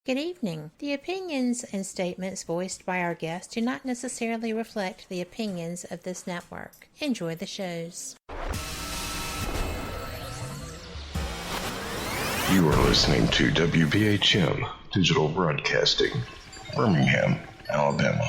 Good evening. The opinions and statements voiced by our guests do not necessarily reflect the opinions of this network. Enjoy the shows. You are listening to WBHM Digital Broadcasting, Birmingham, Alabama.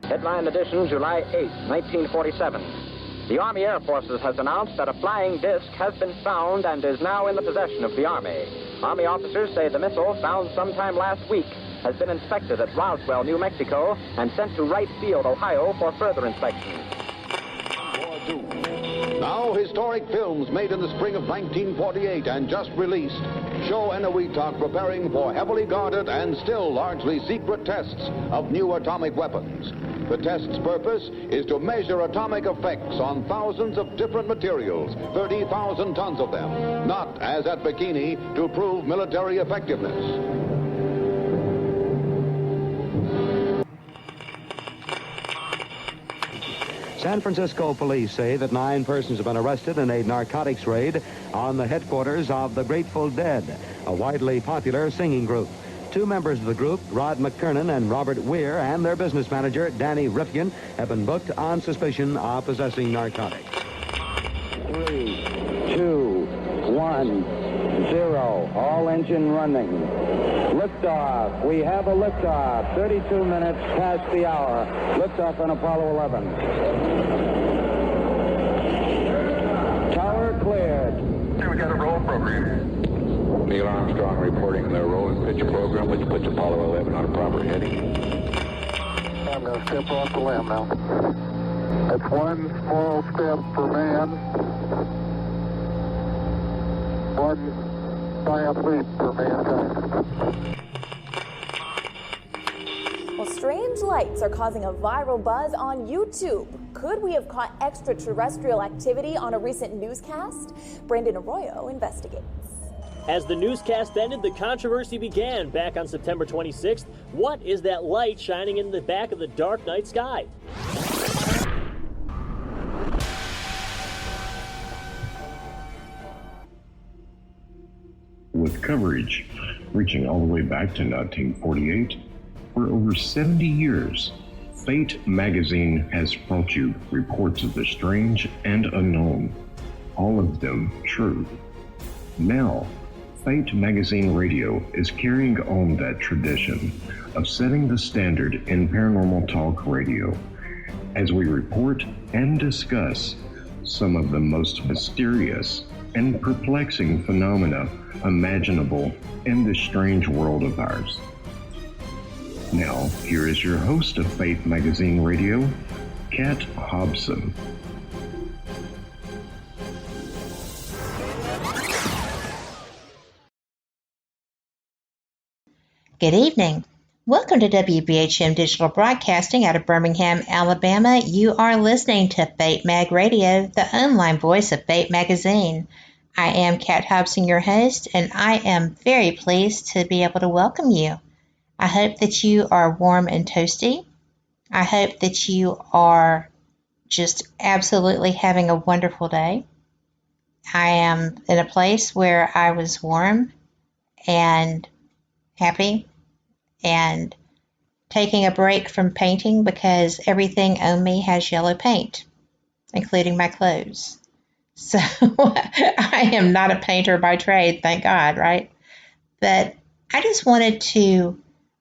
Headline edition, July 8, 1947. The Army Air Forces has announced that a flying disc has been found and is now in the possession of the Army. Army officers say the missile, found sometime last week, has been inspected at Roswell, New Mexico, and sent to Wright Field, Ohio, for further inspection. Now, historic films made in the spring of 1948 and just released show Eniwetok preparing for heavily guarded and still largely secret tests of new atomic weapons. The test's purpose is to measure atomic effects on thousands of different materials, 30,000 tons of them, not, as at Bikini, to prove military effectiveness. San Francisco police say that 9 persons have been arrested in a narcotics raid on the headquarters of the Grateful Dead, a widely popular singing group. 2 members of the group, Rod McKernan and Robert Weir, and their business manager, Danny Rifkin, have been booked on suspicion of possessing narcotics. 3, 2, 1, 0. All engine running. Liftoff. We have a liftoff. 32 minutes past the hour. Liftoff on Apollo 11. Tower cleared. Here we got a roll program. Neil Armstrong reporting the roll and pitch program, which puts Apollo 11 on a proper heading. I'm going to step off the limb now. That's one small step for man, one giant leap for mankind. Well, strange lights are causing a viral buzz on YouTube. Could we have caught extraterrestrial activity on a recent newscast? Brandon Arroyo investigates. As the newscast ended, the controversy began back on September 26th. What is that light shining in the back of the dark night sky? With coverage reaching all the way back to 1948, for over 70 years, Fate magazine has brought you reports of the strange and unknown, all of them true. Now, Fate Magazine Radio is carrying on that tradition of setting the standard in paranormal talk radio as we report and discuss some of the most mysterious and perplexing phenomena imaginable in this strange world of ours. Now, here is your host of Fate Magazine Radio, Kat Hobson. Good evening. Welcome to WBHM Digital Broadcasting out of Birmingham, Alabama. You are listening to Fate Mag Radio, the online voice of Fate Magazine. I am Kat Hobson, your host, and I am very pleased to be able to welcome you. I hope that you are warm and toasty. I hope that you are just absolutely having a wonderful day. I am in a place where I was warm and happy and taking a break from painting because everything on me has yellow paint, including my clothes. So I am not a painter by trade, thank God, right? But I just wanted to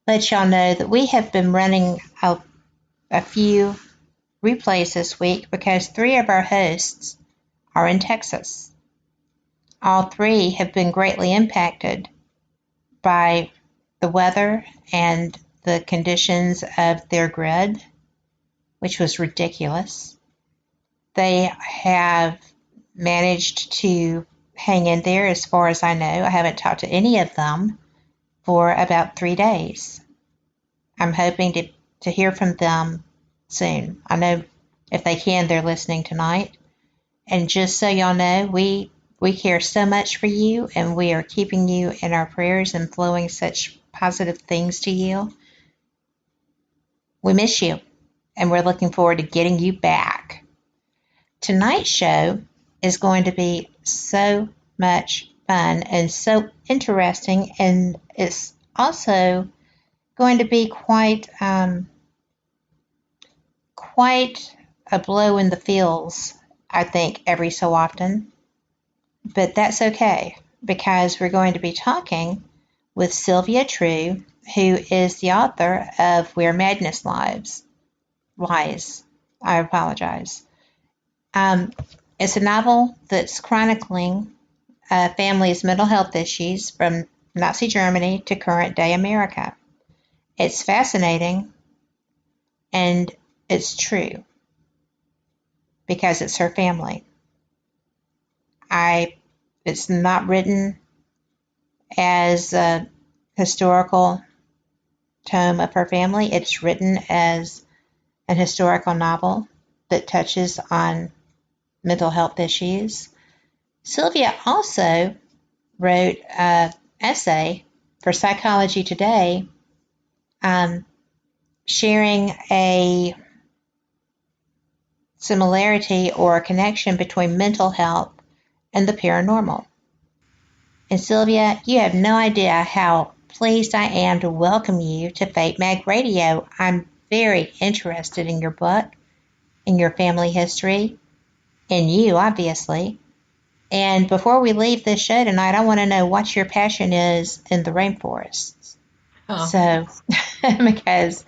let y'all know that we have been running a few replays this week because 3 of our hosts are in Texas. All 3 have been greatly impacted by the weather and the conditions of their grid, which was ridiculous. They have managed to hang in there as far as I know. I haven't talked to any of them for about 3 days. I'm hoping to hear from them soon. I know if they can, they're listening tonight. And just so y'all know, we care so much for you, and we are keeping you in our prayers and flowing such positive things to you. We miss you, and we're looking forward to getting you back. Tonight's show is going to be so much fun and so interesting, and it's also going to be quite a blow in the feels, I think, every so often. But that's okay, because we're going to be talking with Sylvia True, who is the author of Where Madness Lies. I apologize. It's a novel that's chronicling a family's mental health issues from Nazi Germany to current day America. It's fascinating, and it's true, because it's her family. It's not written as a historical tome of her family. It's written as an historical novel that touches on mental health issues. Sylvia also wrote an essay for Psychology Today, sharing a similarity or a connection between mental health and the paranormal. And Sylvia, you have no idea how pleased I am to welcome you to Fate Mag Radio. I'm very interested in your book, in your family history, in you, obviously. And before we leave this show tonight, I want to know what your passion is in the rainforests. Oh. So, because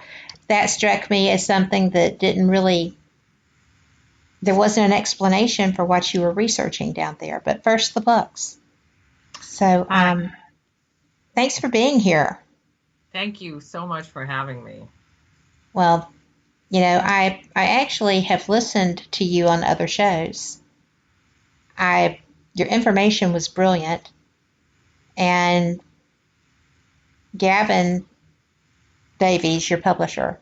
that struck me as something that there wasn't an explanation for what you were researching down there. But first, the books. So, thanks for being here. Thank you so much for having me. Well, I actually have listened to you on other shows. Your information was brilliant, and Gavin Davies, your publisher,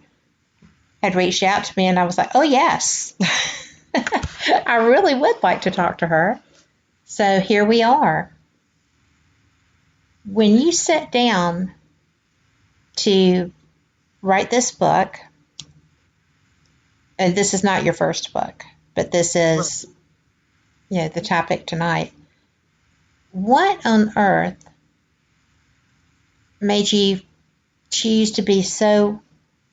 had reached out to me, and I was like, oh, yes. I really would like to talk to her. So here we are. When you sat down to write this book, and this is not your first book, but this is the topic tonight, what on earth made you choose to be so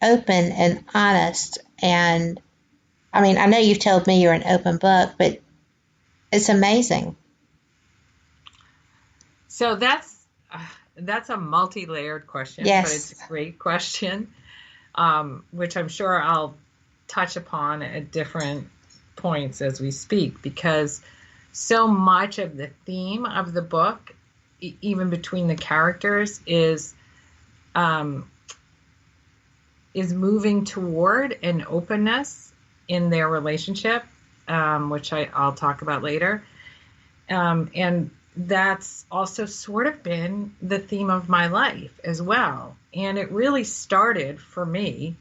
open and honest? And I mean, I know you've told me you're an open book, but it's amazing. So that's a multi-layered question, yes. But it's a great question, which I'm sure I'll touch upon at different points as we speak, because so much of the theme of the book, even between the characters, is moving toward an openness in their relationship, which I'll talk about later. And that's also sort of been the theme of my life as well. And it really started for me,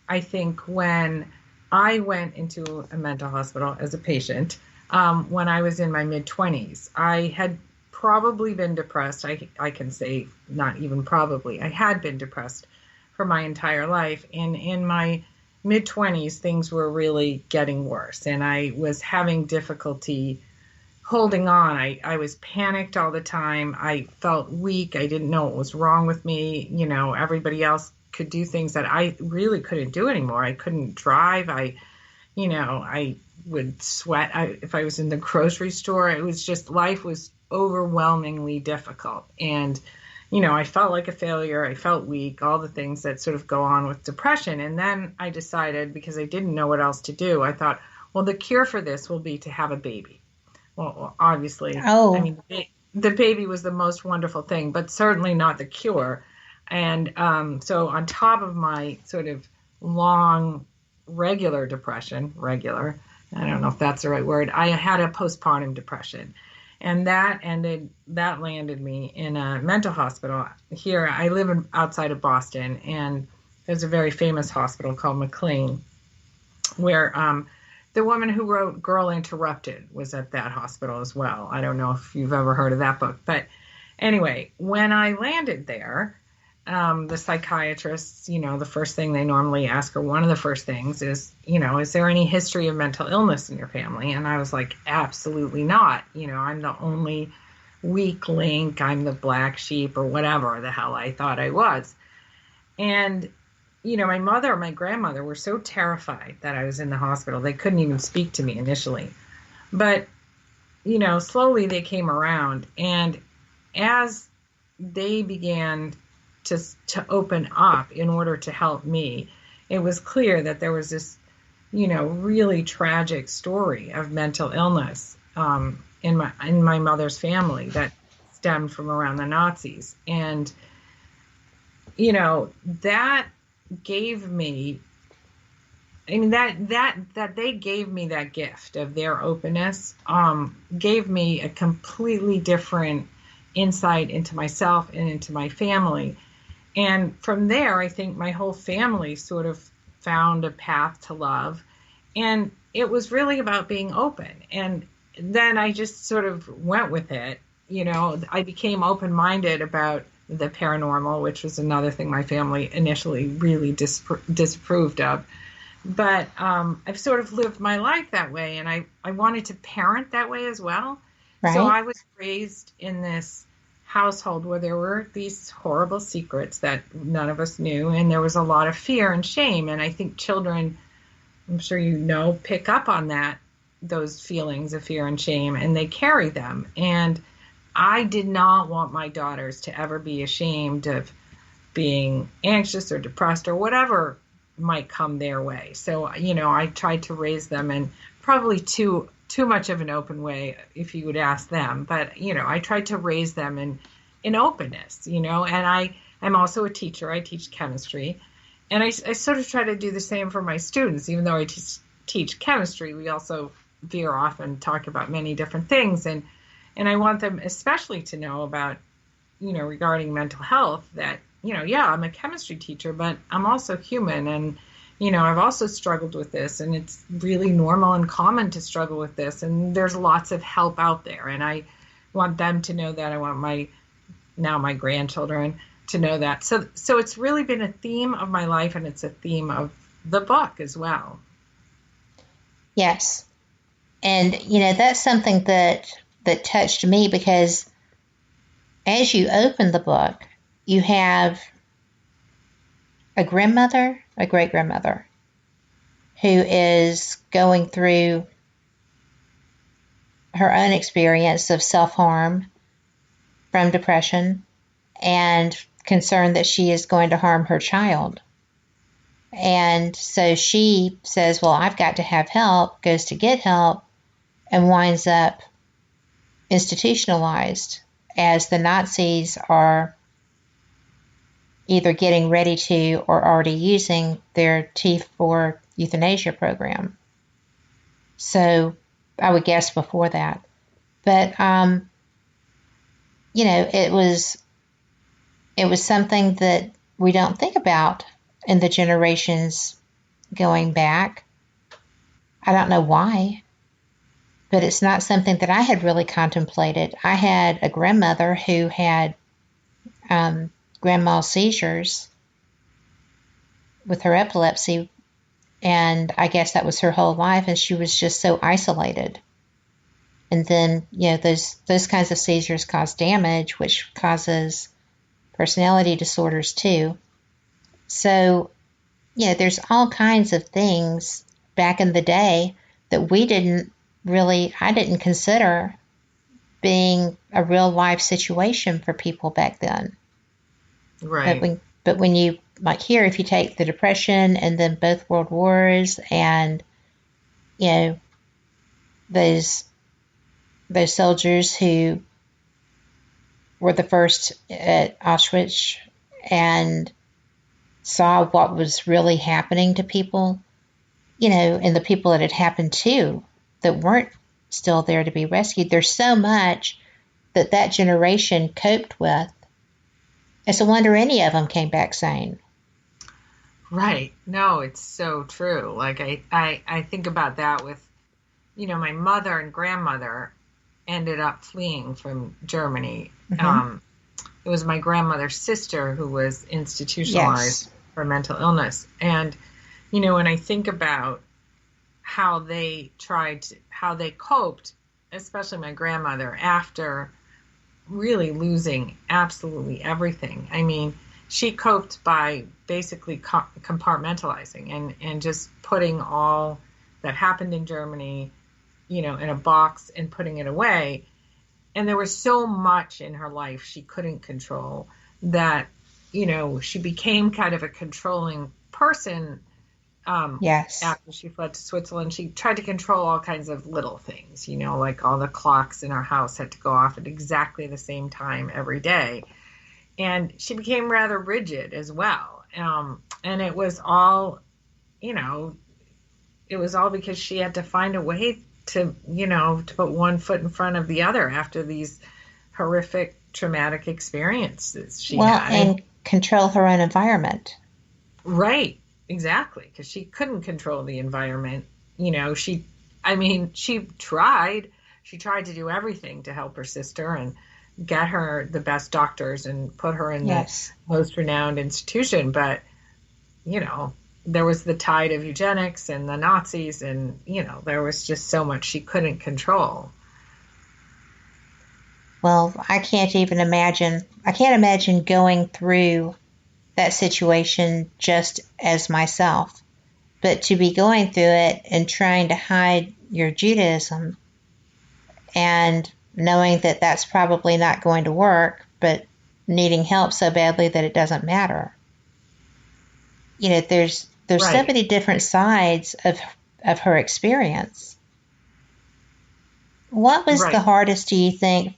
I think, when I went into a mental hospital as a patient when I was in my mid-20s. I had probably been depressed. I can say not even probably. I had been depressed for my entire life. And in my mid-20s, things were really getting worse. And I was having difficulty holding on. I was panicked all the time. I felt weak. I didn't know what was wrong with me. Everybody else could do things that I really couldn't do anymore. I couldn't drive. I would sweat if I was in the grocery store. It was just, life was overwhelmingly difficult. And, I felt like a failure. I felt weak, all the things that sort of go on with depression. And then I decided, because I didn't know what else to do, I thought, well, the cure for this will be to have a baby. Well, obviously, I mean, the baby was the most wonderful thing, but certainly not the cure. And so on top of my sort of long, regular depression, I don't know if that's the right word, I had a postpartum depression. And that landed me in a mental hospital. Here, I live outside of Boston, and there's a very famous hospital called McLean, where the woman who wrote Girl Interrupted was at that hospital as well. I don't know if you've ever heard of that book. But anyway, when I landed there, the psychiatrists, the first thing they normally ask, or one of the first things is, is there any history of mental illness in your family? And I was like, absolutely not. I'm the only weak link. I'm the black sheep, or whatever the hell I thought I was. And, my mother and my grandmother were so terrified that I was in the hospital. They couldn't even speak to me initially. But, slowly they came around. And as they began to open up in order to help me, it was clear that there was this, really tragic story of mental illness in my mother's family that stemmed from around the Nazis. And, that gave me, that they gave me that gift of their openness, gave me a completely different insight into myself and into my family. And from there, I think my whole family sort of found a path to love. And it was really about being open. And then I just sort of went with it. I became open-minded about the paranormal, which was another thing my family initially really disapproved of. But I've sort of lived my life that way, and I wanted to parent that way as well. Right. So I was raised in this household where there were these horrible secrets that none of us knew, and there was a lot of fear and shame. And I think children, I'm sure pick up on those feelings of fear and shame, and they carry them. And I did not want my daughters to ever be ashamed of being anxious or depressed or whatever might come their way. So, I tried to raise them in probably too much of an open way, if you would ask them. But, I tried to raise them in openness, and I'm also a teacher. I teach chemistry. And I sort of try to do the same for my students. Even though I teach chemistry, we also veer off and talk about many different things. And I want them especially to know about, regarding mental health, that, I'm a chemistry teacher, but I'm also human. And, I've also struggled with this, and it's really normal and common to struggle with this. And there's lots of help out there. And I want them to know that. I want my grandchildren to know that. So it's really been a theme of my life, and it's a theme of the book as well. Yes. And, that's something that touched me, because as you open the book, you have a great-grandmother, who is going through her own experience of self-harm from depression and concerned that she is going to harm her child. And so she says, well, I've got to have help, goes to get help, and winds up institutionalized as the Nazis are either getting ready to or already using their T4 Euthenasia Program. So I would guess before that. But, it was something that we don't think about in the generations going back. I don't know why, but it's not something that I had really contemplated. I had a grandmother who had grand mal seizures with her epilepsy, and I guess that was her whole life, and she was just so isolated. And then, those kinds of seizures cause damage, which causes personality disorders too. So, there's all kinds of things back in the day that I didn't consider being a real life situation for people back then. Right. But when you, like here, if you take the Depression and then both World Wars and, those soldiers who were the first at Auschwitz and saw what was really happening to people, and the people that it happened to that weren't still there to be rescued. There's so much that generation coped with. It's a wonder any of them came back sane. Right. No, it's so true. Like I think about that with, my mother and grandmother ended up fleeing from Germany. Mm-hmm. it was my grandmother's sister who was institutionalized for mental illness. And, when I think about how they coped, especially my grandmother, after really losing absolutely everything. I mean, she coped by basically compartmentalizing and just putting all that happened in Germany, in a box and putting it away. And there was so much in her life she couldn't control that, she became kind of a controlling person. After she fled to Switzerland, she tried to control all kinds of little things, like all the clocks in our house had to go off at exactly the same time every day. And she became rather rigid as well. And it was all, because she had to find a way to put one foot in front of the other after these horrific traumatic experiences she had. And control her own environment. Right. Exactly, because she couldn't control the environment. She tried to do everything to help her sister and get her the best doctors and put her in the most renowned institution. But, there was the tide of eugenics and the Nazis and, there was just so much she couldn't control. Well, I can't imagine going through that situation just as myself, but to be going through it and trying to hide your Judaism and knowing that that's probably not going to work, but needing help so badly that it doesn't matter. There's so many different sides of her experience. What was the hardest, do you think,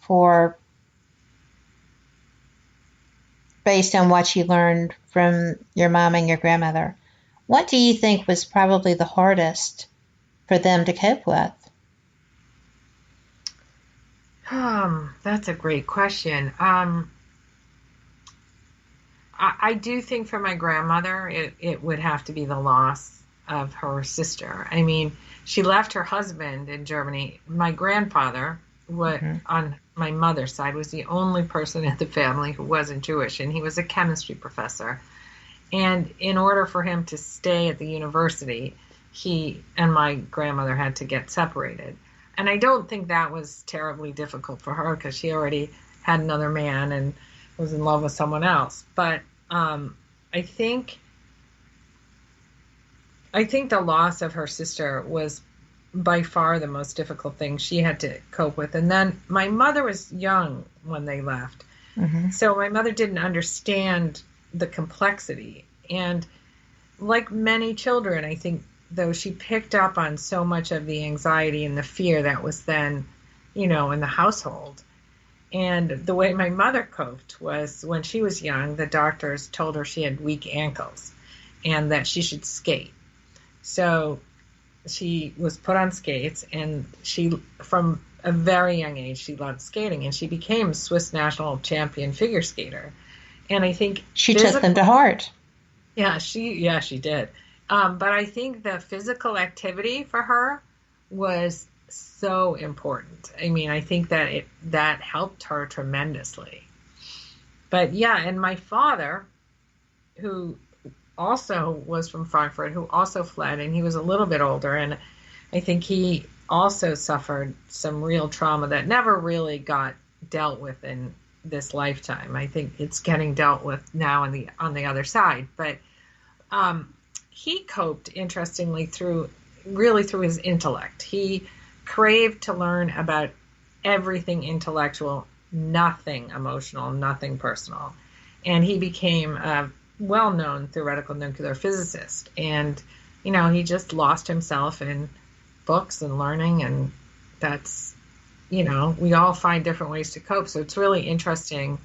based on what you learned from your mom and your grandmother, what do you think was probably the hardest for them to cope with? That's a great question. I do think for my grandmother, it would have to be the loss of her sister. I mean, she left her husband in Germany. My grandfather, on my mother's side, was the only person in the family who wasn't Jewish, and he was a chemistry professor. And in order for him to stay at the university, he and my grandmother had to get separated. And I don't think that was terribly difficult for her because she already had another man and was in love with someone else. But I think the loss of her sister was by far the most difficult thing she had to cope with. And then my mother was young when they left. Mm-hmm. So my mother didn't understand the complexity. And like many children, I think, though, she picked up on so much of the anxiety and the fear that was then, in the household. And the way my mother coped was when she was young, the doctors told her she had weak ankles and that she should skate. So she was put on skates, and from a very young age, she loved skating, and she became Swiss national champion figure skater. And I think she took them to heart. Yeah, she did. But I think the physical activity for her was so important. I mean, I think that helped her tremendously. But yeah, and my father, who also was from Frankfurt, who also fled, and he was a little bit older, and I think he also suffered some real trauma that never really got dealt with in this lifetime. I think it's getting dealt with now on the other side. But he coped, interestingly, through his intellect. He craved to learn about everything intellectual, nothing emotional, nothing personal. And he became a well-known theoretical nuclear physicist. And, he just lost himself in books and learning, and that's, we all find different ways to cope. So it's really interesting,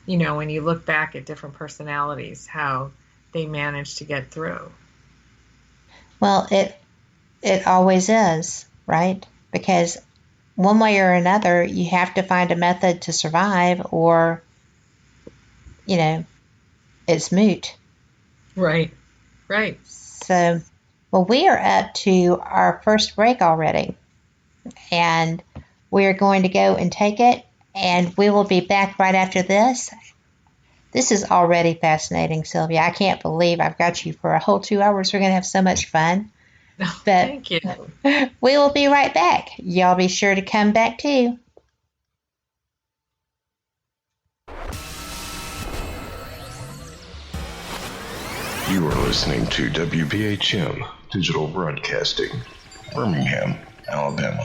when you look back at different personalities, how they manage to get through. Well, it always is, right? Because one way or another, you have to find a method to survive, or, it's moot. Right. So, well, we are up to our first break already, and we're going to go and take it, and we will be back right after this. This is already fascinating, Sylvia. I can't believe I've got you for a whole 2 hours. We're going to have so much fun. But Thank you. We will be right back. Y'all be sure to come back too. You are listening to WBHM Digital Broadcasting, Birmingham, Alabama.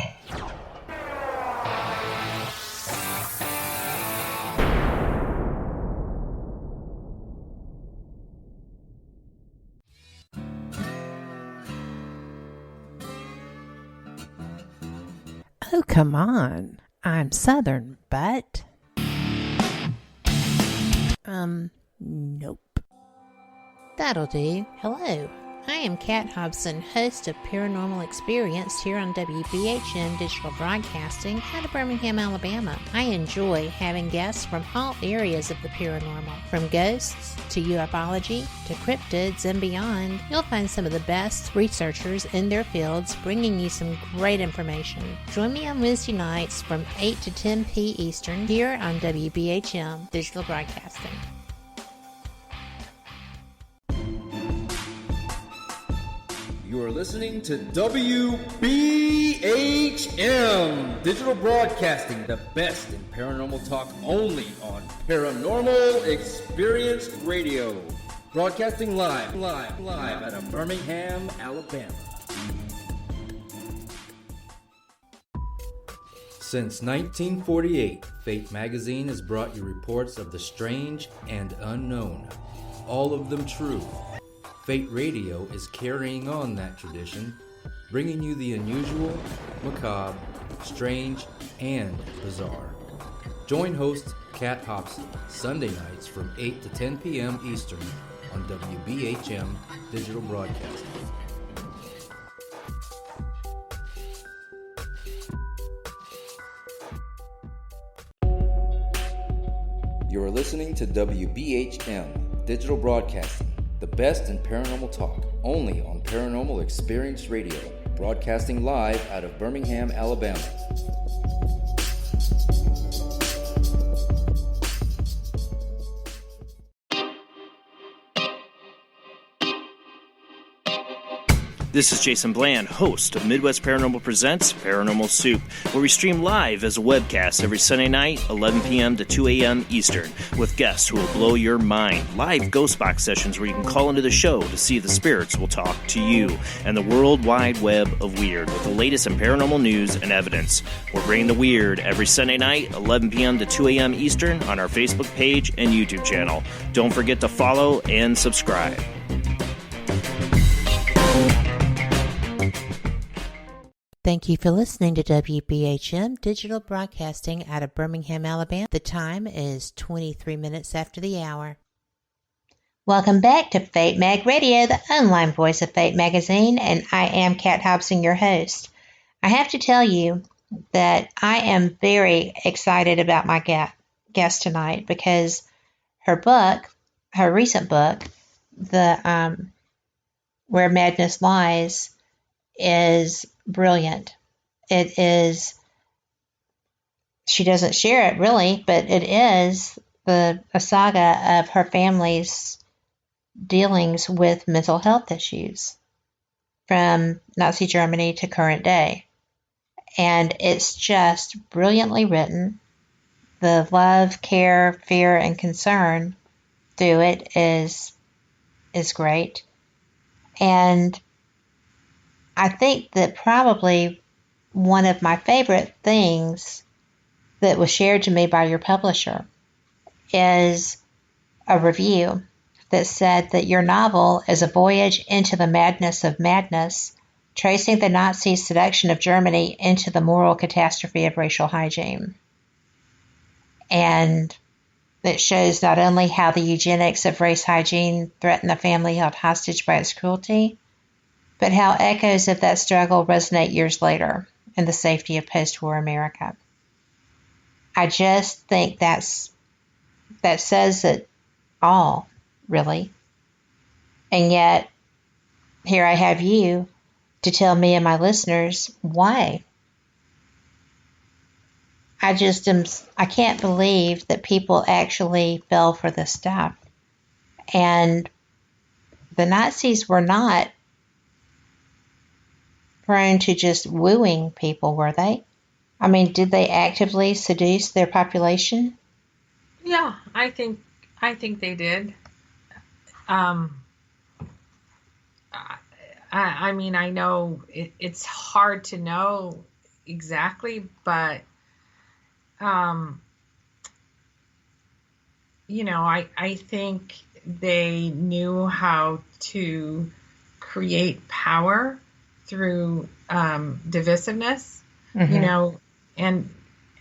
Oh, come on. I'm Southern, but... Nope. That'll do. Hello. I am Kat Hobson, host of Paranormal Experience here on WBHM Digital Broadcasting out of Birmingham, Alabama. I enjoy having guests from all areas of the paranormal, from ghosts to ufology to cryptids and beyond. You'll find some of the best researchers in their fields bringing you some great information. Join me on Wednesday nights from 8 to 10 p. Eastern here on WBHM Digital Broadcasting. You are listening to WBHM Digital Broadcasting, the best in paranormal talk only on Paranormal Experience Radio. Broadcasting live out of Birmingham, Alabama. Since 1948, Fate Magazine has brought you reports of the strange and unknown, all of them true. Fate Radio is carrying on that tradition, bringing you the unusual, macabre, strange, and bizarre. Join host Kat Hobson Sunday nights from 8 to 10 p.m. Eastern on WBHM Digital Broadcasting. You are listening to WBHM Digital Broadcasting, the best in paranormal talk, only on Paranormal Experience Radio, broadcasting live out of Birmingham, Alabama. This is Jason Bland, host of Midwest Paranormal Presents Paranormal Soup, where we stream live as a webcast every Sunday night, 11 p.m. to 2 a.m. Eastern, with guests who will blow your mind. Live ghost box sessions where you can call into the show to see if the spirits will talk to you, and the world wide web of weird with the latest in paranormal news and evidence. We're bringing the weird every Sunday night, 11 p.m. to 2 a.m. Eastern on our Facebook page and YouTube channel. Don't forget to follow and subscribe. Thank you for listening to WBHM Digital Broadcasting out of Birmingham, Alabama. The time is 23 minutes after the hour. Welcome back to Fate Mag Radio, the online voice of Fate Magazine, and I am Kat Hobson, your host. I have to tell you that I am very excited about my guest tonight because her recent book, the Where Madness Lies, is brilliant. It is, she doesn't share it really, but it is a saga of her family's dealings with mental health issues from Nazi Germany to current day. And it's just brilliantly written. The love, care, fear, and concern through it is great. And I think that probably one of my favorite things that was shared to me by your publisher is a review that said that your novel is a voyage into the madness of madness, tracing the Nazi seduction of Germany into the moral catastrophe of racial hygiene. And it shows not only how the eugenics of race hygiene threaten the family held hostage by its cruelty, but how echoes of that struggle resonate years later in the safety of post-war America. I just think that says it all, really. And yet, here I have you to tell me and my listeners why. I can't believe that people actually fell for this stuff. And the Nazis were not prone to just wooing people, were they? I mean, did they actively seduce their population? Yeah, I think they did. I mean, I know it's hard to know exactly, but I think they knew how to create power through divisiveness, and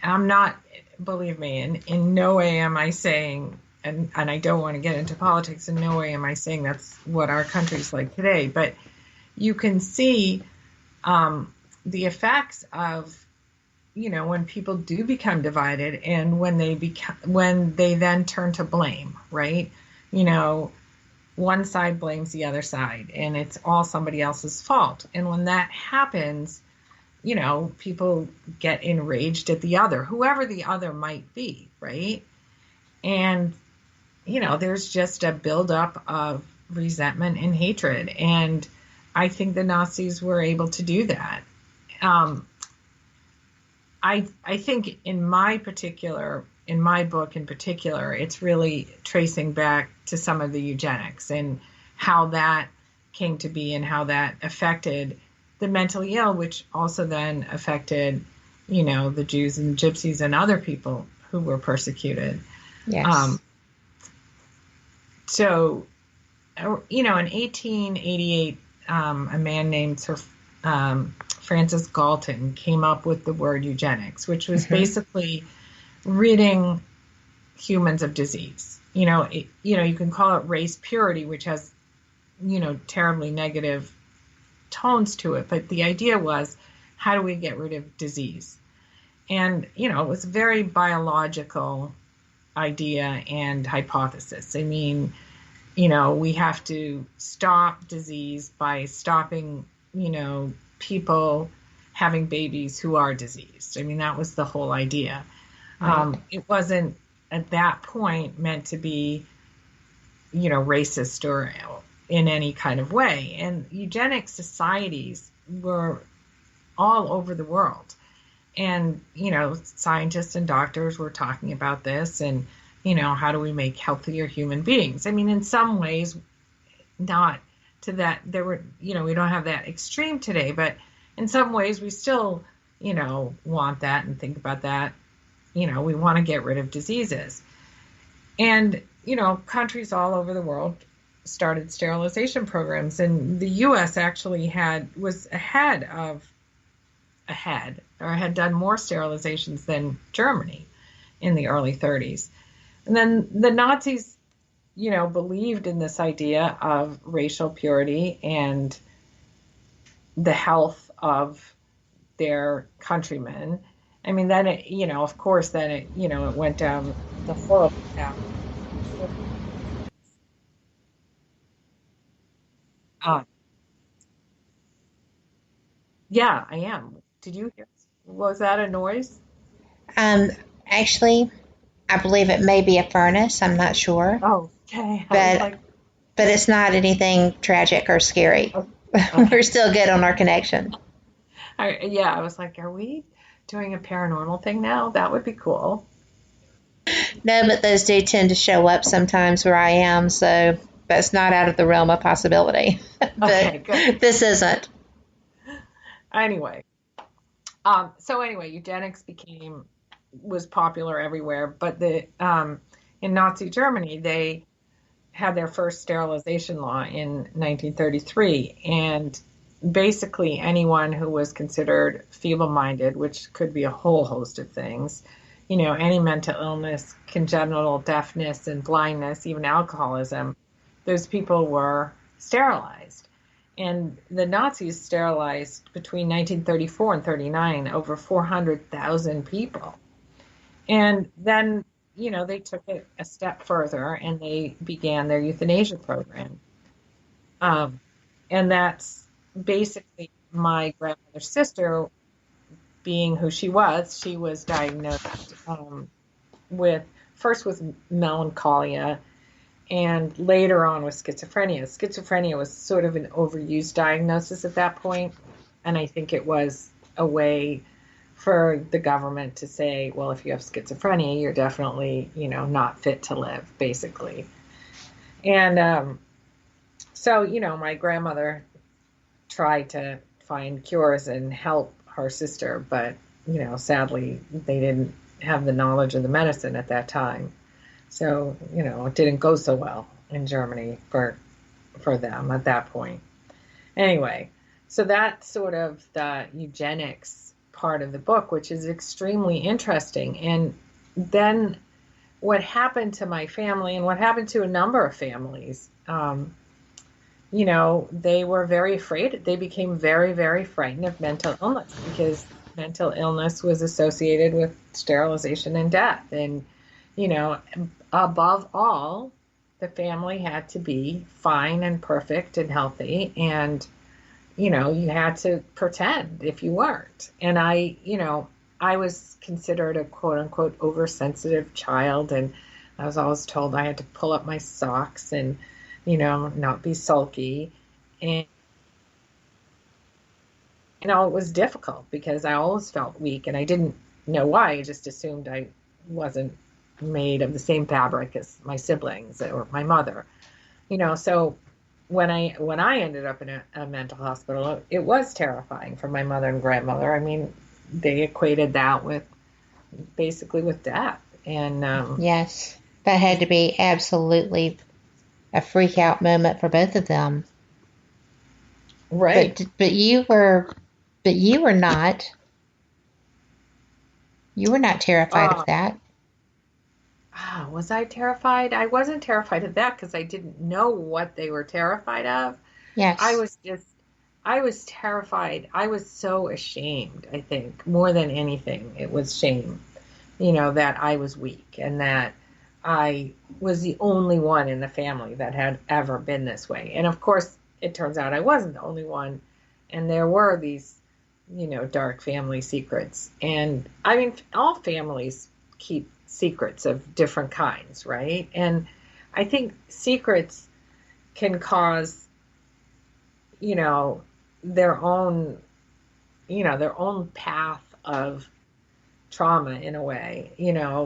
I'm not, believe me, in no way am I saying, and I don't want to get into politics, in no way am I saying that's what our country's like today, but you can see the effects of, when people do become divided and when they then turn to blame, right? One side blames the other side and it's all somebody else's fault. And when that happens, people get enraged at the other, whoever the other might be, right? And, there's just a buildup of resentment and hatred. And I think the Nazis were able to do that. I think in my book in particular, it's really tracing back to some of the eugenics and how that came to be and how that affected the mentally ill, which also then affected, the Jews and Gypsies and other people who were persecuted. Yes. So, in 1888, a man named Sir Francis Galton came up with the word eugenics, which was basically ridding humans of disease. You can call it race purity, which has, terribly negative tones to it. But the idea was, how do we get rid of disease? And, it was a very biological idea and hypothesis. I mean, we have to stop disease by stopping, people having babies who are diseased. I mean, that was the whole idea. Right. It wasn't at that point meant to be, racist or in any kind of way. And eugenic societies were all over the world. And, scientists and doctors were talking about this and, how do we make healthier human beings? I mean, in some ways, not to that, there were, we don't have that extreme today, but in some ways we still, want that and think about that. We want to get rid of diseases. And, countries all over the world started sterilization programs, and the U.S. actually had done more sterilizations than Germany in the early 30s. And then the Nazis, believed in this idea of racial purity and the health of their countrymen. I mean, then it, of course, then it, it went down the horrible path. Yeah, I am. Did you hear? Was that a noise? Actually, I believe it may be a furnace. I'm not sure. Oh, okay. But it's not anything tragic or scary. Okay. We're still good on our connection. I was like, are we doing a paranormal thing now? That would be cool. No, but those do tend to show up sometimes where I am, so that's not out of the realm of possibility. But okay, good. This isn't. Anyway. Eugenics was popular everywhere, but in Nazi Germany, they had their first sterilization law in 1933, and basically anyone who was considered feeble-minded, which could be a whole host of things, any mental illness, congenital deafness and blindness, even alcoholism, those people were sterilized. And the Nazis sterilized between 1934 and 39 over 400,000 people. And then, they took it a step further and they began their euthanasia program. And that's basically my grandmother's sister being who she was diagnosed first with melancholia and later on with schizophrenia. Schizophrenia was sort of an overused diagnosis at that point, and I think it was a way for the government to say, well, if you have schizophrenia, you're definitely, not fit to live, basically. And so, my grandmother tried to find cures and help her sister, but, sadly, they didn't have the knowledge of the medicine at that time. So, it didn't go so well in Germany for them at that point. Anyway, so that's sort of the eugenics part of the book, which is extremely interesting. And then what happened to my family and what happened to a number of families, they were very afraid. They became very, very frightened of mental illness because mental illness was associated with sterilization and death. And, above all, the family had to be fine and perfect and healthy. And, you had to pretend if you weren't. And I was considered a quote unquote oversensitive child. And I was always told I had to pull up my socks and, not be sulky. And, it was difficult because I always felt weak and I didn't know why. I just assumed I wasn't made of the same fabric as my siblings or my mother, so when I ended up in a mental hospital, it was terrifying for my mother and grandmother. I mean, they equated that with death. And yes, that had to be absolutely a freak out moment for both of them. Right. But you were not terrified of that. Was I terrified? I wasn't terrified of that because I didn't know what they were terrified of. Yes. I was terrified. I was so ashamed, I think, more than anything. It was shame, that I was weak and that I was the only one in the family that had ever been this way. And of course, it turns out I wasn't the only one. And there were these, dark family secrets. And I mean, all families keep secrets of different kinds, right? And I think secrets can cause, their own path of trauma in a way,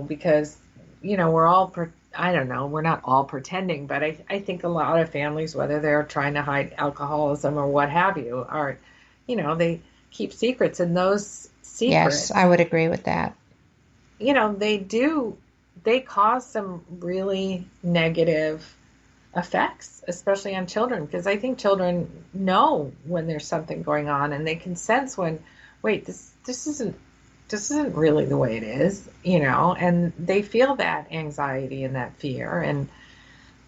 because, we're all, we're not all pretending, but I think a lot of families, whether they're trying to hide alcoholism or what have you, are, they keep secrets, and those secrets. Yes, I would agree with that. They cause some really negative effects, especially on children, because I think children know when there's something going on and they can sense when, wait, this isn't really the way it is, and they feel that anxiety and that fear, and,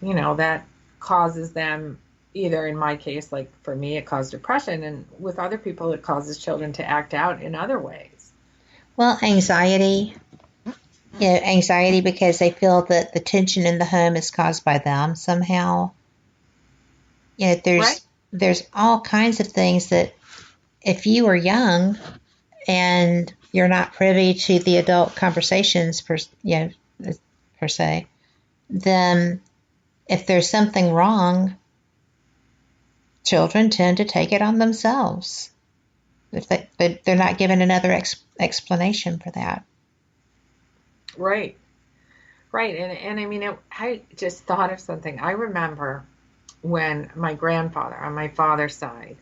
that causes them either, in my case, like for me, it caused depression, and with other people, it causes children to act out in other ways. Well, anxiety because they feel that the tension in the home is caused by them somehow. There's all kinds of things that if you are young and you're not privy to the adult conversations per se, then if there's something wrong, children tend to take it on themselves. But they're not given another explanation for that. Right. And I mean, I just thought of something. I remember when my grandfather on my father's side,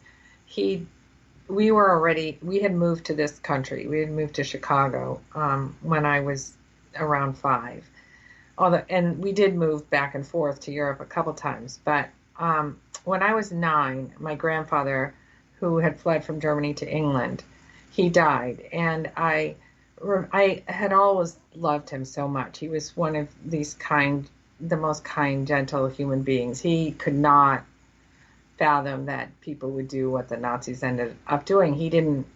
we had moved to this country. We had moved to Chicago when I was around 5. And we did move back and forth to Europe a couple times. But when I was 9, my grandfather, who had fled from Germany to England, he died. And I had always loved him so much. He was one of these the most kind, gentle human beings. He could not fathom that people would do what the Nazis ended up doing. He didn't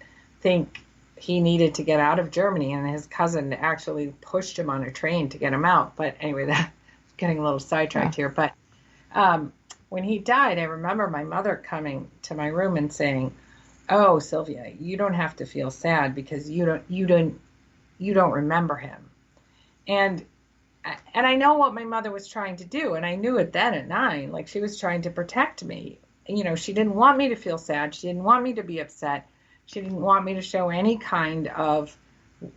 think he needed to get out of Germany, and his cousin actually pushed him on a train to get him out. But anyway, that's getting a little sidetracked here. But when he died, I remember my mother coming to my room and saying, "Oh, Sylvia, you don't have to feel sad because you don't remember him." And I know what my mother was trying to do, and I knew it then at 9. Like, she was trying to protect me. She didn't want me to feel sad. She didn't want me to be upset. She didn't want me to show any kind of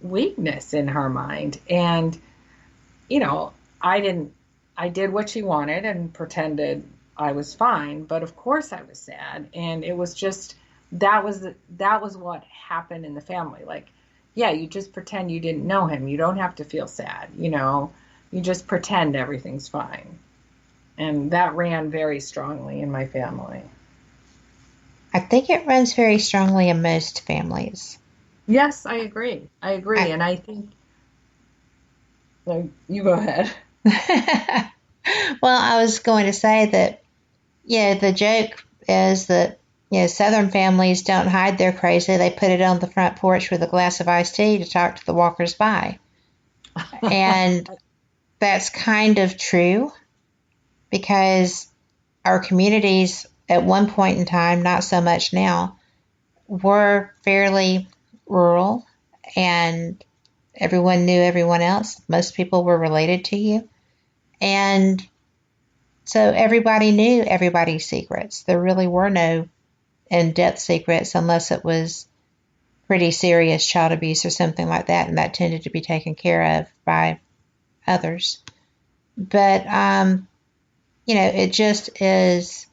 weakness in her mind. And, I did what she wanted and pretended I was fine, but of course I was sad. And it was just, that was what happened in the family. Like, yeah, you just pretend you didn't know him. You don't have to feel sad, you just pretend everything's fine. And that ran very strongly in my family. I think it runs very strongly in most families. Yes, I agree. And I think, you go ahead. Well, I was going to say that, the joke is that, Southern families don't hide their crazy. They put it on the front porch with a glass of iced tea to talk to the walkers by. And that's kind of true, because our communities at one point in time, not so much now, were fairly rural, and everyone knew everyone else. Most people were related to you. And so everybody knew everybody's secrets. There really were no in-depth secrets unless it was pretty serious child abuse or something like that, and that tended to be taken care of by others. But, it just is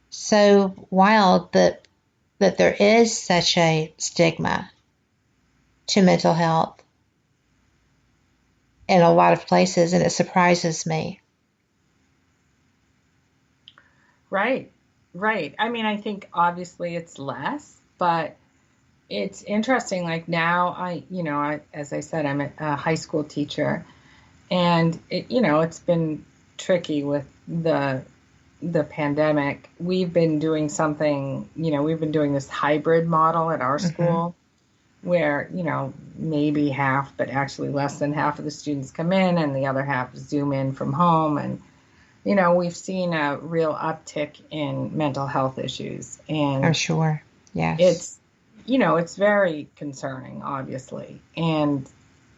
so wild that there is such a stigma to mental health in a lot of places, and it surprises me. Right. I mean, I think obviously it's less, but it's interesting. Like now, I as I said, I'm a high school teacher, and it's been tricky with the pandemic. We've been doing something, we've been doing this hybrid model at our school, where, maybe half, but actually less than half of the students come in and the other half Zoom in from home. And, we've seen a real uptick in mental health issues. And I'm sure. Yes. It's very concerning, obviously. And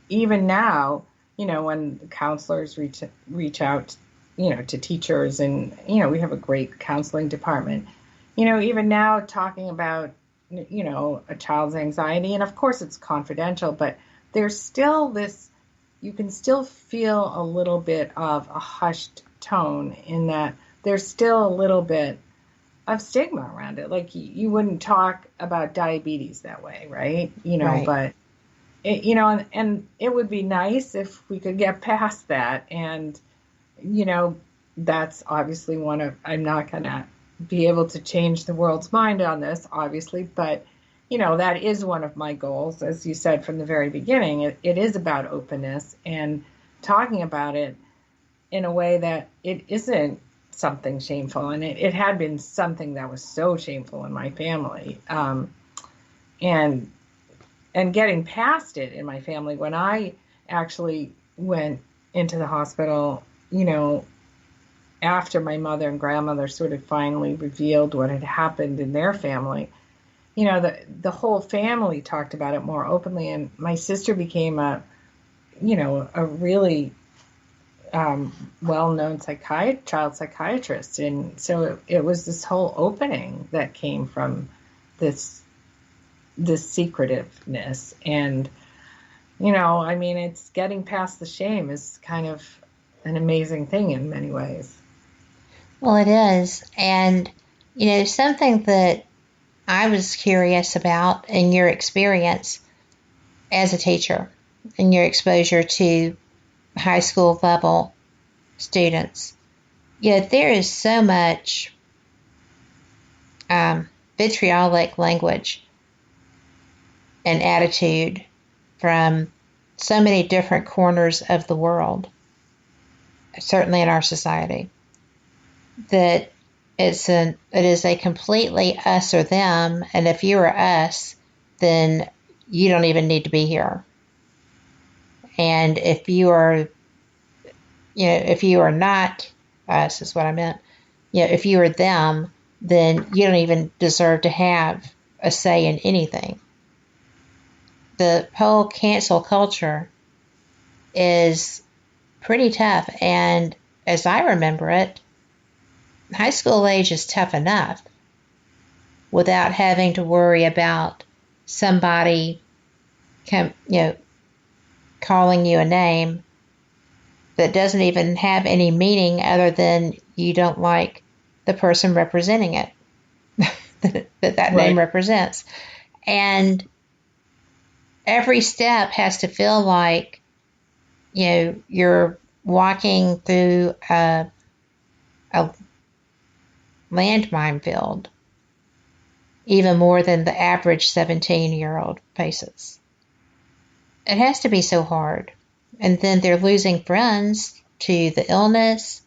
even now, when counselors reach out, to teachers, and, we have a great counseling department, even now talking about, a child's anxiety, and of course it's confidential, but there's still this, you can still feel a little bit of a hushed tone in that there's still a little bit of stigma around it. Like you wouldn't talk about diabetes that way, right? Right. But it, and it would be nice if we could get past that. And, that's obviously I'm not going to be able to change the world's mind on this, obviously, but, that is one of my goals. As you said from the very beginning, it is about openness and talking about it in a way that it isn't something shameful. And it had been something that was so shameful in my family. And getting past it in my family, when I actually went into the hospital, after my mother and grandmother sort of finally revealed what had happened in their family, the whole family talked about it more openly. And my sister became a really well-known child psychiatrist. And so it was this whole opening that came from this secretiveness. And, it's getting past the shame is kind of an amazing thing in many ways. Well, it is. And, something that I was curious about in your experience as a teacher and your exposure to high school level students, there is so much vitriolic language and attitude from so many different corners of the world, certainly in our society, that it is a completely us or them, and if you are us, then you don't even need to be here. And if you are not us, is what I meant. If you are them, then you don't even deserve to have a say in anything. The whole cancel culture is pretty tough, and as I remember it, high school age is tough enough without having to worry about somebody calling you a name that doesn't even have any meaning other than you don't like the person representing it, that name represents. And every step has to feel like, you're walking through a landmine field, even more than the average 17-year-old faces. It has to be so hard. And then they're losing friends to the illness,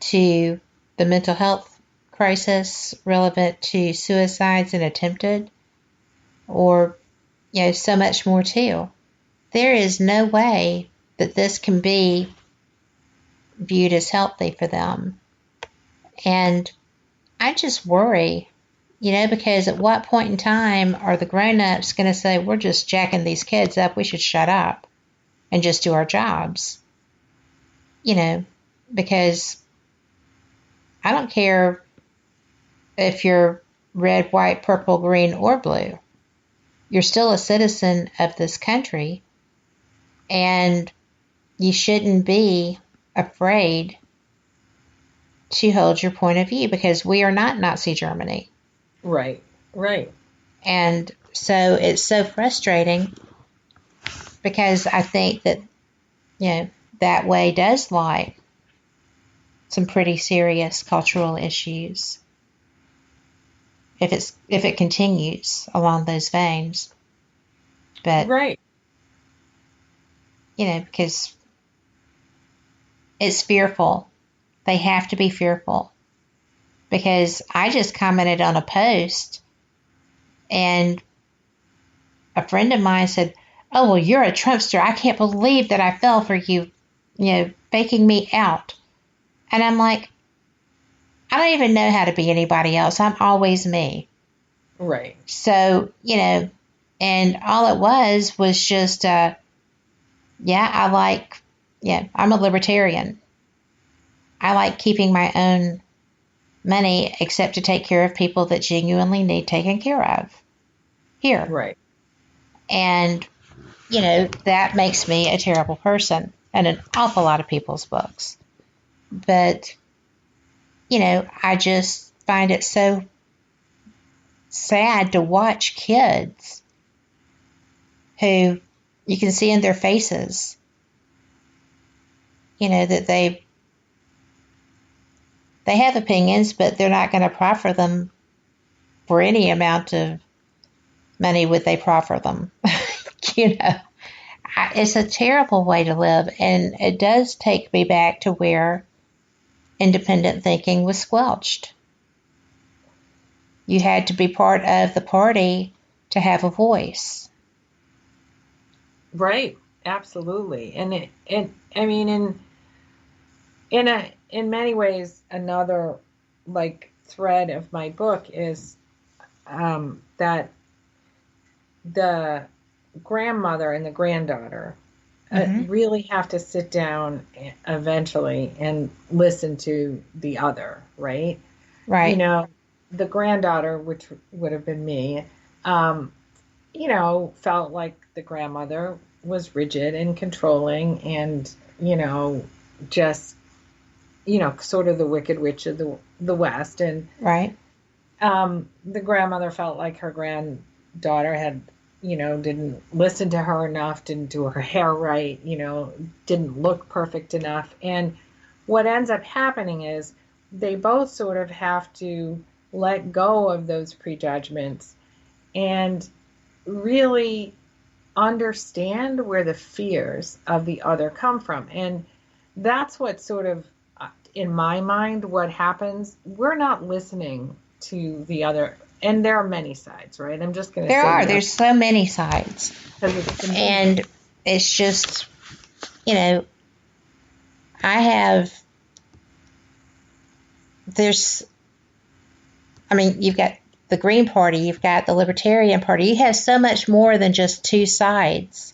to the mental health crisis relevant to suicides and attempted, or, so much more too. There is no way that this can be viewed as healthy for them. And I just worry, because at what point in time are the grown-ups going to say, we're just jacking these kids up, we should shut up and just do our jobs? Because I don't care if you're red, white, purple, green, or blue. You're still a citizen of this country, and you shouldn't be afraid to hold your point of view, because we are not Nazi Germany. Right. And so it's so frustrating, because I think that, that way does lie some pretty serious cultural issues if it continues along those veins. But because it's fearful. They have to be fearful. Because I just commented on a post, and a friend of mine said, oh, well, you're a Trumpster. I can't believe that I fell for you, faking me out. And I'm like, I don't even know how to be anybody else. I'm always me. Right. So, and all it was just, I'm a libertarian. I like keeping my own money, except to take care of people that genuinely need taken care of here. Right. And, that makes me a terrible person in an awful lot of people's books. But, I just find it so sad to watch kids who you can see in their faces, that they have opinions, but they're not going to proffer them for any amount of money would they proffer them. It's a terrible way to live, and it does take me back to where independent thinking was squelched. You had to be part of the party to have a voice. Right, absolutely. And in many ways, another thread of my book is that the grandmother and the granddaughter really have to sit down eventually and listen to the other, right? Right. The granddaughter, which would have been me, felt like the grandmother was rigid and controlling and, just, sort of the Wicked Witch of the West. And right. The grandmother felt like her granddaughter had, didn't listen to her enough, didn't do her hair right, didn't look perfect enough. And what ends up happening is they both sort of have to let go of those prejudgments and really understand where the fears of the other come from. And that's what sort of, in my mind, what happens. We're not listening to the other. And there are many sides, right? I'm just going to say there's so many sides. And it's just, you've got the Green Party, you've got the Libertarian Party. You have so much more than just two sides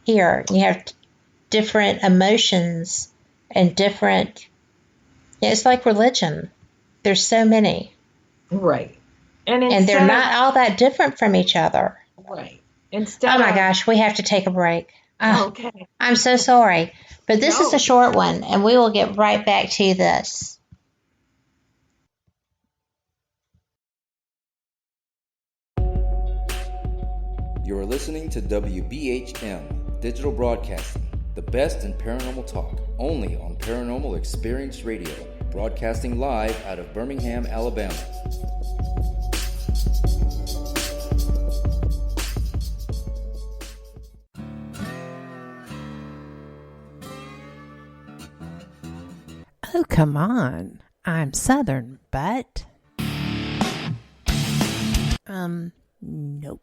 here. You have different emotions and different, it's like religion. There's so many. Right. And they're not all that different from each other. Right. Oh my gosh, we have to take a break. Okay. I'm so sorry. But this is a short one, and we will get right back to this. You are listening to WBHM Digital Broadcasting, the best in paranormal talk, only on Paranormal Experience Radio, broadcasting live out of Birmingham, Alabama. Oh, come on. I'm Southern, but... nope.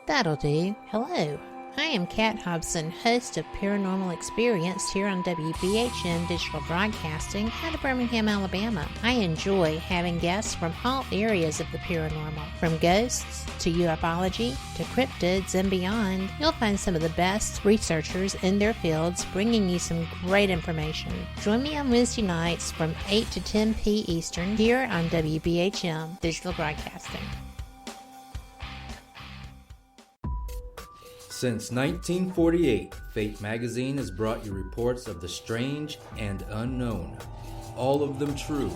That'll do. Hello. I am Kat Hobson, host of Paranormal Experience here on WBHM Digital Broadcasting out of Birmingham, Alabama. I enjoy having guests from all areas of the paranormal, from ghosts to ufology to cryptids and beyond. You'll find some of the best researchers in their fields bringing you some great information. Join me on Wednesday nights from 8 to 10 p. Eastern here on WBHM Digital Broadcasting. Since 1948, Fate magazine has brought you reports of the strange and unknown, all of them true.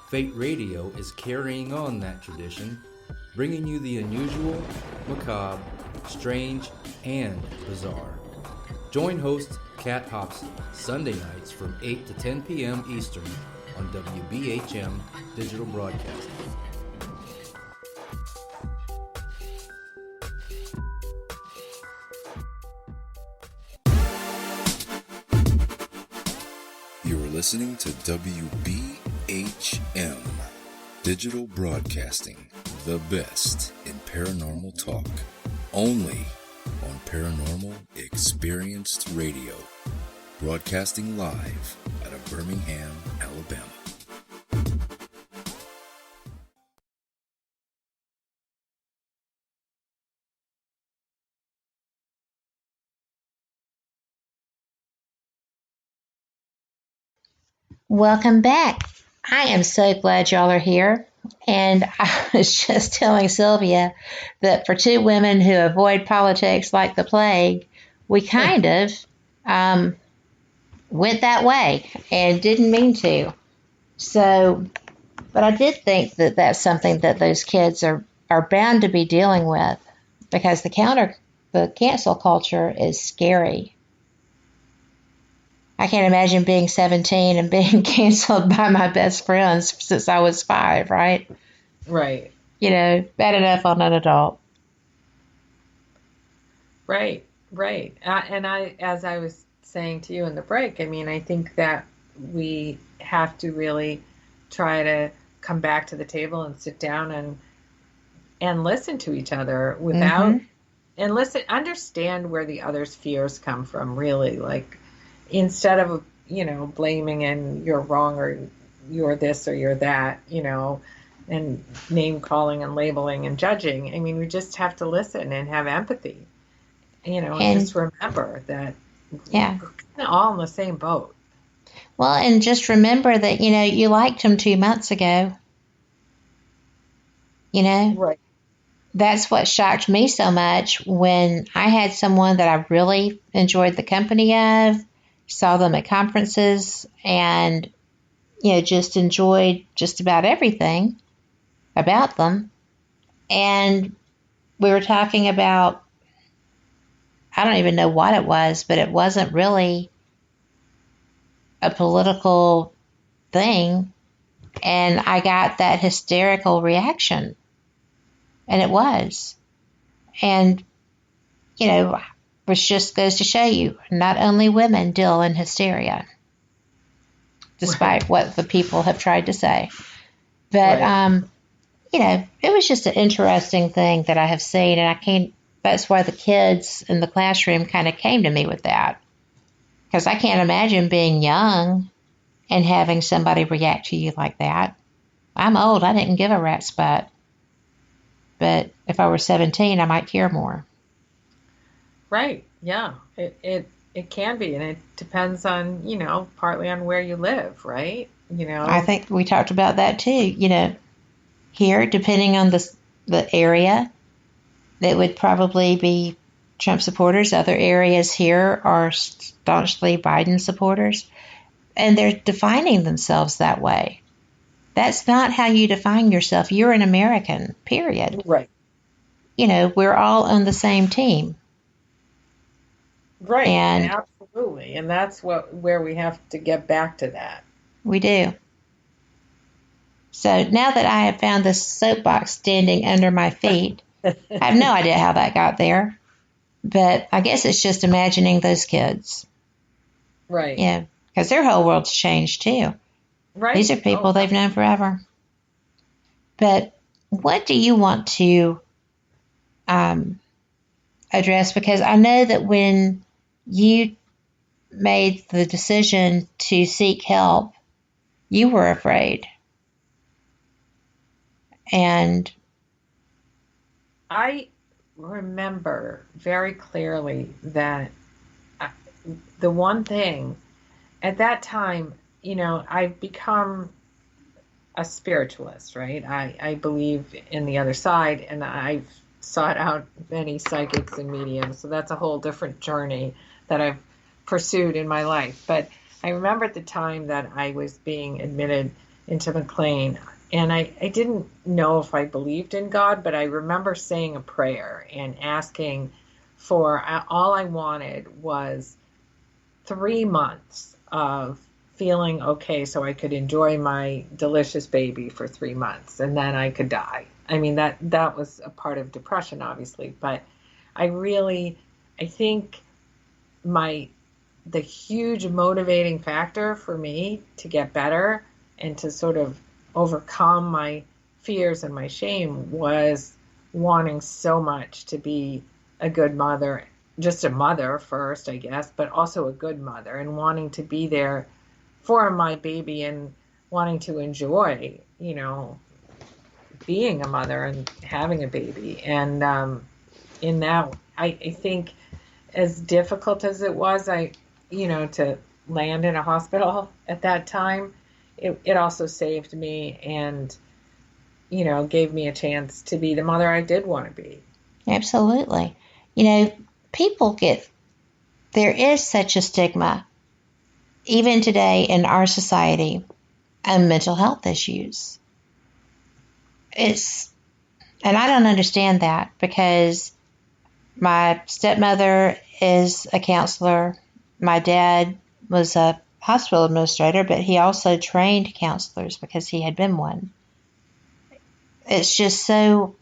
Fate Radio is carrying on that tradition, bringing you the unusual, macabre, strange, and bizarre. Join host Kat Hobson Sunday nights from 8 to 10 p.m. Eastern on WBHM Digital Broadcasting. Listening to WBHM Digital Broadcasting, the best in paranormal talk, only on Paranormal Experienced Radio, broadcasting live out of Birmingham, Alabama. Welcome back. I am so glad y'all are here. And I was just telling Sylvia that for two women who avoid politics like the plague, we kind of went that way and didn't mean to. So, but I did think that that's something that those kids are bound to be dealing with, because the cancel culture is scary. I can't imagine being 17 and being canceled by my best friends since I was 5, right? Right. You know, bad enough on an adult. Right. And as I was saying to you in the break, I mean, I think that we have to really try to come back to the table and sit down and listen to each other without, and understand where the other's fears come from, really, like, instead of, blaming and you're wrong or you're this or you're that, and name calling and labeling and judging. I mean, we just have to listen and have empathy, and just remember that we're all in the same boat. Well, and just remember that, you liked him 2 months ago. Right. That's what shocked me so much when I had someone that I really enjoyed the company of, saw them at conferences, and, just enjoyed just about everything about them. And we were talking about, I don't even know what it was, but it wasn't really a political thing. And I got that hysterical reaction. And it was. And, which just goes to show you, not only women deal in hysteria, despite what the people have tried to say. But, it was just an interesting thing that I have seen, and that's why the kids in the classroom kind of came to me with that. Because I can't imagine being young and having somebody react to you like that. I'm old. I didn't give a rat's butt. but if I were 17, I might care more. Right. Yeah. It can be, and it depends on, partly on where you live, right? I think we talked about that too. Here, depending on the area, that would probably be Trump supporters. Other areas here are staunchly Biden supporters, and they're defining themselves that way. That's not how you define yourself. You're an American, period. Right. We're all on the same team. Right. And absolutely. And that's where we have to get back to that. We do. So now that I have found this soapbox standing under my feet, I have no idea how that got there. But I guess it's just imagining those kids. Right. Yeah. Because their whole world's changed too. Right. These are people they've known forever. But what do you want to address? Because I know that when you made the decision to seek help, you were afraid. And I remember very clearly that the one thing at that time, I've become a spiritualist, right? I believe in the other side, and I've sought out many psychics and mediums. So that's a whole different journey that I've pursued in my life. But I remember at the time that I was being admitted into McLean, and I didn't know if I believed in God, but I remember saying a prayer and asking for, all I wanted was 3 months of feeling okay so I could enjoy my delicious baby for 3 months, and then I could die. I mean, that was a part of depression, obviously, but I think the huge motivating factor for me to get better and to sort of overcome my fears and my shame was wanting so much to be a good mother, just a mother first, I guess, but also a good mother, and wanting to be there for my baby and wanting to enjoy, being a mother and having a baby. And in that, I think as difficult as it was, to land in a hospital at that time, it also saved me and, gave me a chance to be the mother I did want to be. Absolutely. There is such a stigma, even today in our society, on mental health issues. And I don't understand that, because my stepmother is a counselor. My dad was a hospital administrator, but he also trained counselors because he had been one. It's just so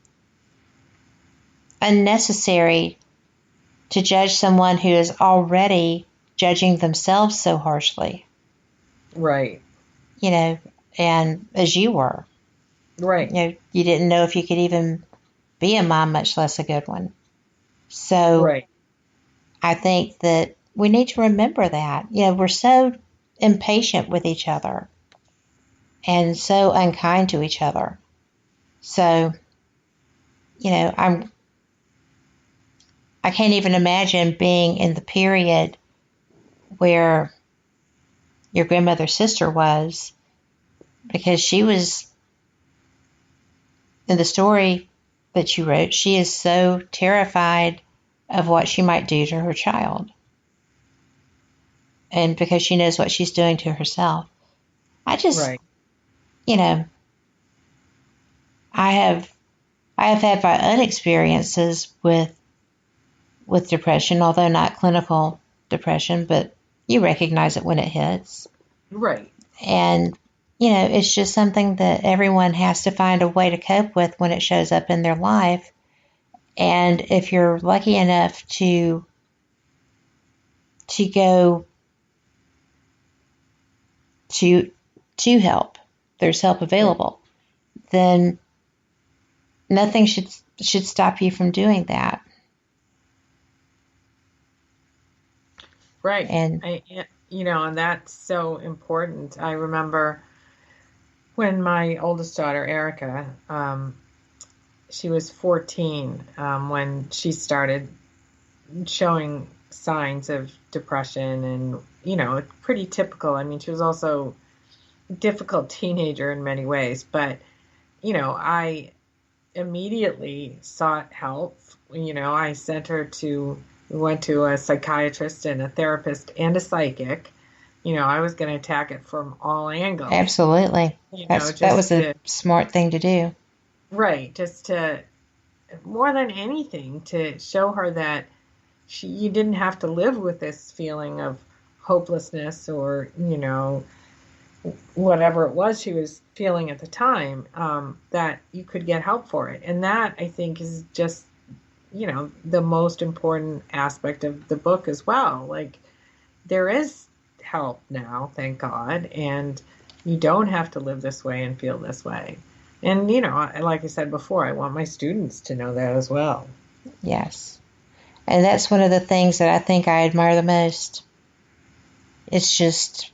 unnecessary to judge someone who is already judging themselves so harshly. Right. And as you were. Right. You didn't know if you could even be a mom, much less a good one. So right. I think that we need to remember that. We're so impatient with each other and so unkind to each other. So, I can't even imagine being in the period where your grandmother's sister was, because she was, in the story that you wrote, she is so terrified of what she might do to her child. And because she knows what she's doing to herself. I just, right. I have had my own experiences with depression, although not clinical depression, but you recognize it when it hits. Right. And, it's just something that everyone has to find a way to cope with when it shows up in their life. And if you're lucky enough to go to help, there's help available, then nothing should stop you from doing that. Right. And and that's so important. I remember when my oldest daughter, Erica, she was 14 when she started showing signs of depression, and, you know, pretty typical. I mean, she was also a difficult teenager in many ways, but, you know, I immediately sought help. You know, I sent her we went to a psychiatrist and a therapist and a psychic. You know, I was going to attack it from all angles. Absolutely. That was a smart thing to do. Right. Just to, more than anything, to show her that you didn't have to live with this feeling of hopelessness or, you know, whatever it was she was feeling at the time, that you could get help for it. And that, I think, is just, you know, the most important aspect of the book as well. Like, there is help now, thank God, and you don't have to live this way and feel this way. And, you know, like I said before, I want my students to know that as well. Yes. And that's one of the things that I think I admire the most. It's just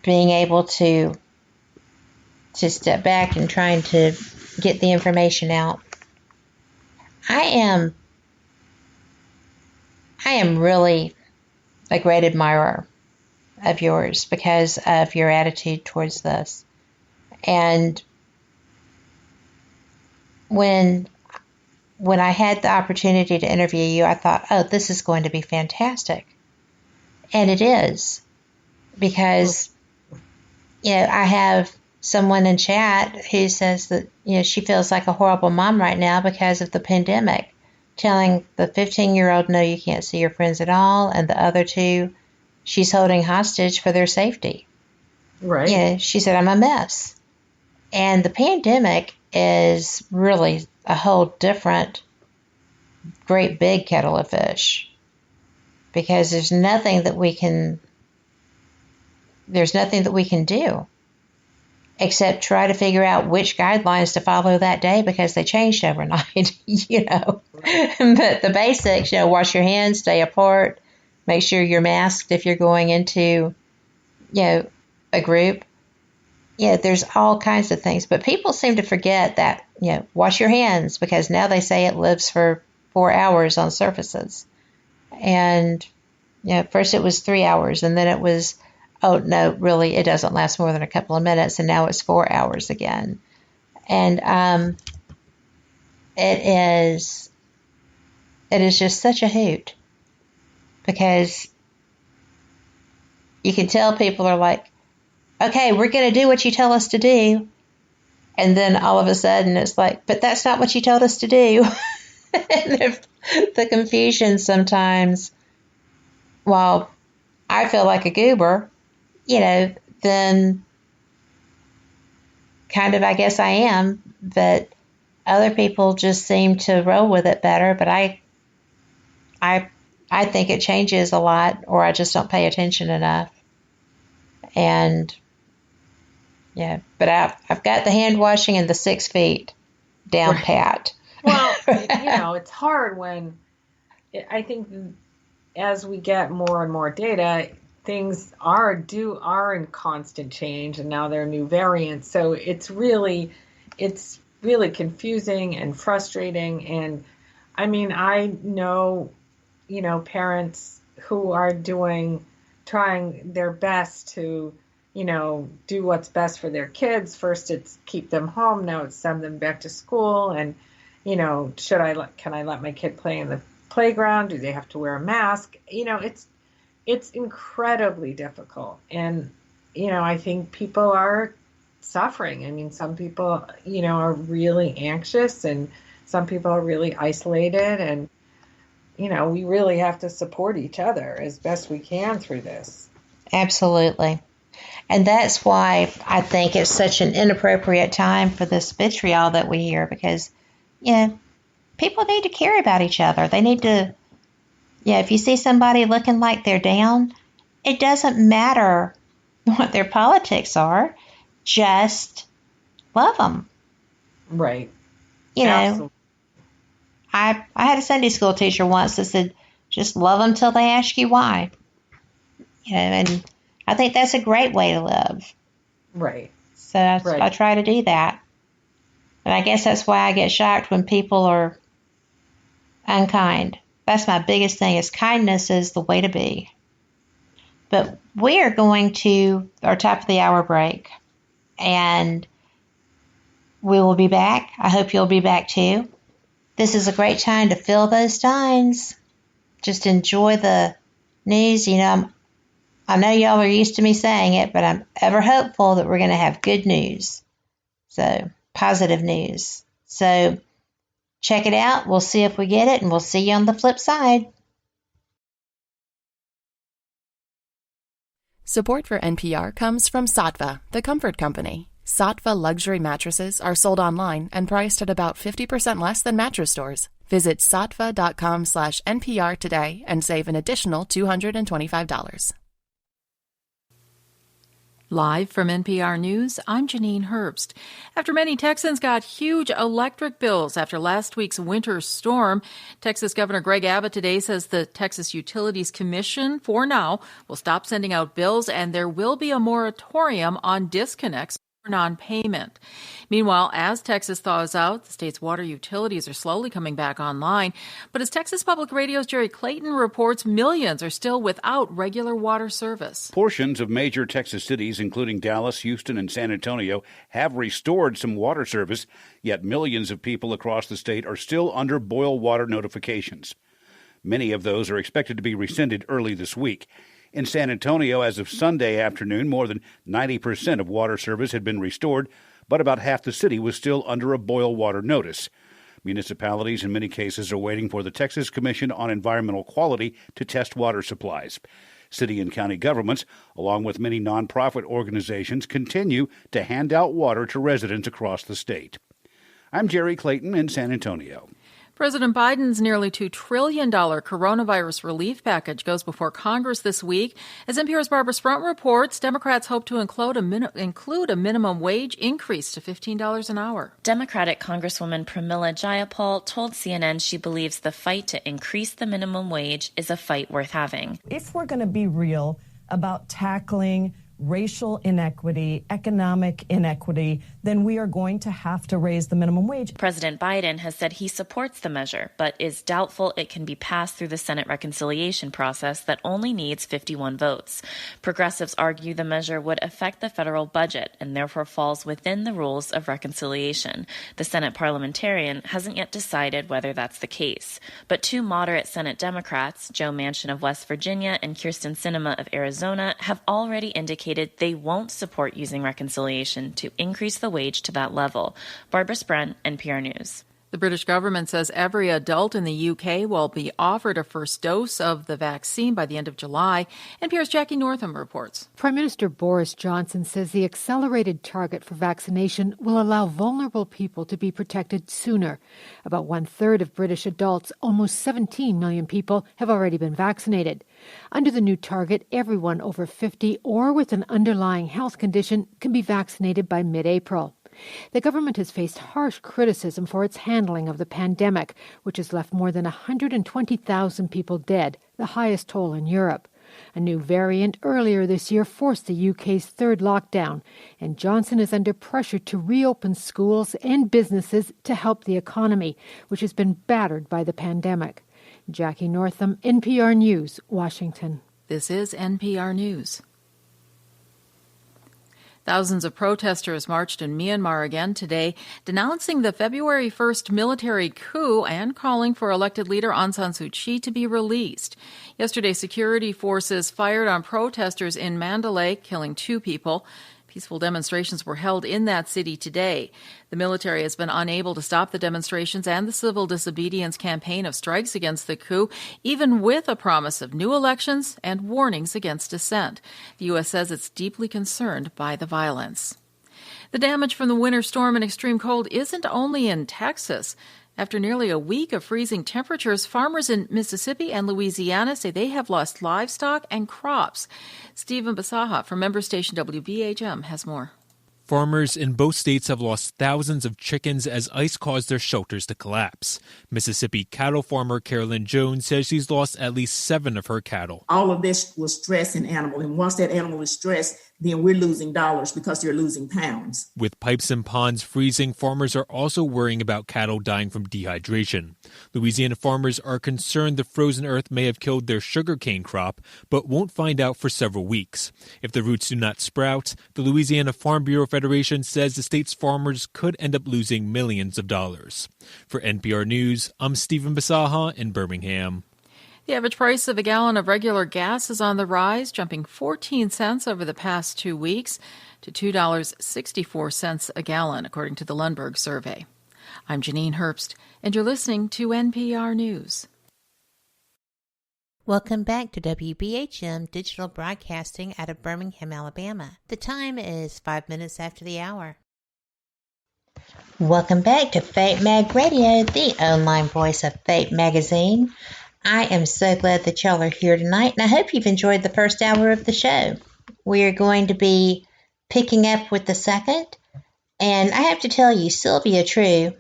being able to step back and trying to get the information out. I am really a great admirer of yours because of your attitude towards this. And when I had the opportunity to interview you, I thought, oh, this is going to be fantastic. And it is, because, you know, I have someone in chat who says that, you know, she feels like a horrible mom right now because of the pandemic, telling the 15-year-old, no, you can't see your friends at all, and the other two, she's holding hostage for their safety. Right. Yeah, she said, I'm a mess. And the pandemic is really a whole different, great big kettle of fish, because there's nothing that we can do except try to figure out which guidelines to follow that day, because they changed overnight, you know. But the basics, you know, wash your hands, stay apart, make sure you're masked if you're going into, you know, a group. Yeah, there's all kinds of things. But people seem to forget that, you know, wash your hands, because now they say it lives for 4 hours on surfaces. And, you know, first it was 3 hours, and then it was, oh, no, really, it doesn't last more than a couple of minutes, and now it's 4 hours again. And it is just such a hoot, because you can tell people are like, okay, we're going to do what you tell us to do. And then all of a sudden it's like, but that's not what you told us to do. And the confusion sometimes, while I feel like a goober, you know, then kind of, I guess I am, but other people just seem to roll with it better. But I think it changes a lot, or I just don't pay attention enough. And yeah, but I've got the hand washing and the 6 feet down pat. Well, you know, it's hard when, I think as we get more and more data, things are in constant change, and now there are new variants. So it's really confusing and frustrating. And I mean, I know, you know, parents who are trying their best to, you know, do what's best for their kids. First it's keep them home, now it's send them back to school. And, you know, can I let my kid play in the playground? Do they have to wear a mask? You know, it's incredibly difficult. And, you know, I think people are suffering. I mean, some people, you know, are really anxious, and some people are really isolated, and, you know, we really have to support each other as best we can through this. Absolutely. And that's why I think it's such an inappropriate time for this vitriol that we hear, because, you know, people need to care about each other. They need to, yeah, if you see somebody looking like they're down, it doesn't matter what their politics are, just love them. Right. You know, I had a Sunday school teacher once that said, just love them till they ask you why. You know, and I think that's a great way to live. Right. So I try to do that. And I guess that's why I get shocked when people are unkind. That's my biggest thing, is kindness is the way to be. But we are going to our top of the hour break, and we will be back. I hope you'll be back too. This is a great time to fill those steins. Just enjoy the news. You know, I know y'all are used to me saying it, but I'm ever hopeful that we're going to have good news. So, positive news. So, check it out. We'll see if we get it, and we'll see you on the flip side. Support for NPR comes from Sattva, the comfort company. Sattva luxury mattresses are sold online and priced at about 50% less than mattress stores. Visit sattva.com/NPR today and save an additional $225. Live from NPR News, I'm Janine Herbst. After many Texans got huge electric bills after last week's winter storm, Texas Governor Greg Abbott today says the Texas Utilities Commission, for now, will stop sending out bills, and there will be a moratorium on disconnects for non-payment. Meanwhile, as Texas thaws out, the state's water utilities are slowly coming back online. But as Texas Public Radio's Jerry Clayton reports, millions are still without regular water service. Portions of major Texas cities, including Dallas, Houston, and San Antonio, have restored some water service, yet millions of people across the state are still under boil water notifications. Many of those are expected to be rescinded early this week. In San Antonio, as of Sunday afternoon, more than 90% of water service had been restored, but about half the city was still under a boil water notice. Municipalities, in many cases, are waiting for the Texas Commission on Environmental Quality to test water supplies. City and county governments, along with many nonprofit organizations, continue to hand out water to residents across the state. I'm Jerry Clayton in San Antonio. President Biden's nearly $2 trillion coronavirus relief package goes before Congress this week. As NPR's Barbara Sprunt reports, Democrats hope to include a minimum wage increase to $15 an hour. Democratic Congresswoman Pramila Jayapal told CNN she believes the fight to increase the minimum wage is a fight worth having. If we're going to be real about tackling racial inequity, economic inequity, then we are going to have to raise the minimum wage. President Biden has said he supports the measure, but is doubtful it can be passed through the Senate reconciliation process that only needs 51 votes. Progressives argue the measure would affect the federal budget and therefore falls within the rules of reconciliation. The Senate parliamentarian hasn't yet decided whether that's the case. But two moderate Senate Democrats, Joe Manchin of West Virginia and Kyrsten Sinema of Arizona, have already indicated they won't support using reconciliation to increase the wage to that level. Barbara Sprunt, NPR News. The British government says every adult in the UK will be offered a first dose of the vaccine by the end of July. NPR's Jackie Northam reports. Prime Minister Boris Johnson says the accelerated target for vaccination will allow vulnerable people to be protected sooner. About one-third of British adults, almost 17 million people, have already been vaccinated. Under the new target, everyone over 50 or with an underlying health condition can be vaccinated by mid-April. The government has faced harsh criticism for its handling of the pandemic, which has left more than 120,000 people dead, the highest toll in Europe. A new variant earlier this year forced the UK's third lockdown, and Johnson is under pressure to reopen schools and businesses to help the economy, which has been battered by the pandemic. Jackie Northam, NPR News, Washington. This is NPR News. Thousands of protesters marched in Myanmar again today, denouncing the February 1st military coup and calling for elected leader Aung San Suu Kyi to be released. Yesterday, security forces fired on protesters in Mandalay, killing 2 people. Peaceful demonstrations were held in that city today. The military has been unable to stop the demonstrations and the civil disobedience campaign of strikes against the coup, even with a promise of new elections and warnings against dissent. The U.S. says it's deeply concerned by the violence. The damage from the winter storm and extreme cold isn't only in Texas. After nearly a week of freezing temperatures, farmers in Mississippi and Louisiana say they have lost livestock and crops. Stephen Basaha from member station WBHM has more. Farmers in both states have lost thousands of chickens as ice caused their shelters to collapse. Mississippi cattle farmer Carolyn Jones says she's lost at least 7 of her cattle. All of this will stress an animal, and once that animal is stressed, then we're losing dollars because they're losing pounds. With pipes and ponds freezing, farmers are also worrying about cattle dying from dehydration. Louisiana farmers are concerned the frozen earth may have killed their sugarcane crop, but won't find out for several weeks. If the roots do not sprout, the Louisiana Farm Bureau Federation says the state's farmers could end up losing millions of dollars. For NPR News, I'm Stephen Basaha in Birmingham. The average price of a gallon of regular gas is on the rise, jumping 14 cents over the past 2 weeks to $2.64 a gallon, according to the Lundberg survey. I'm Janine Herbst, and you're listening to NPR News. Welcome back to WBHM Digital Broadcasting out of Birmingham, Alabama. The time is 5 minutes after the hour. Welcome back to Fate Mag Radio, the online voice of Fate Magazine. I am so glad that y'all are here tonight, and I hope you've enjoyed the first hour of the show. We are going to be picking up with the second, and I have to tell you, Sylvia True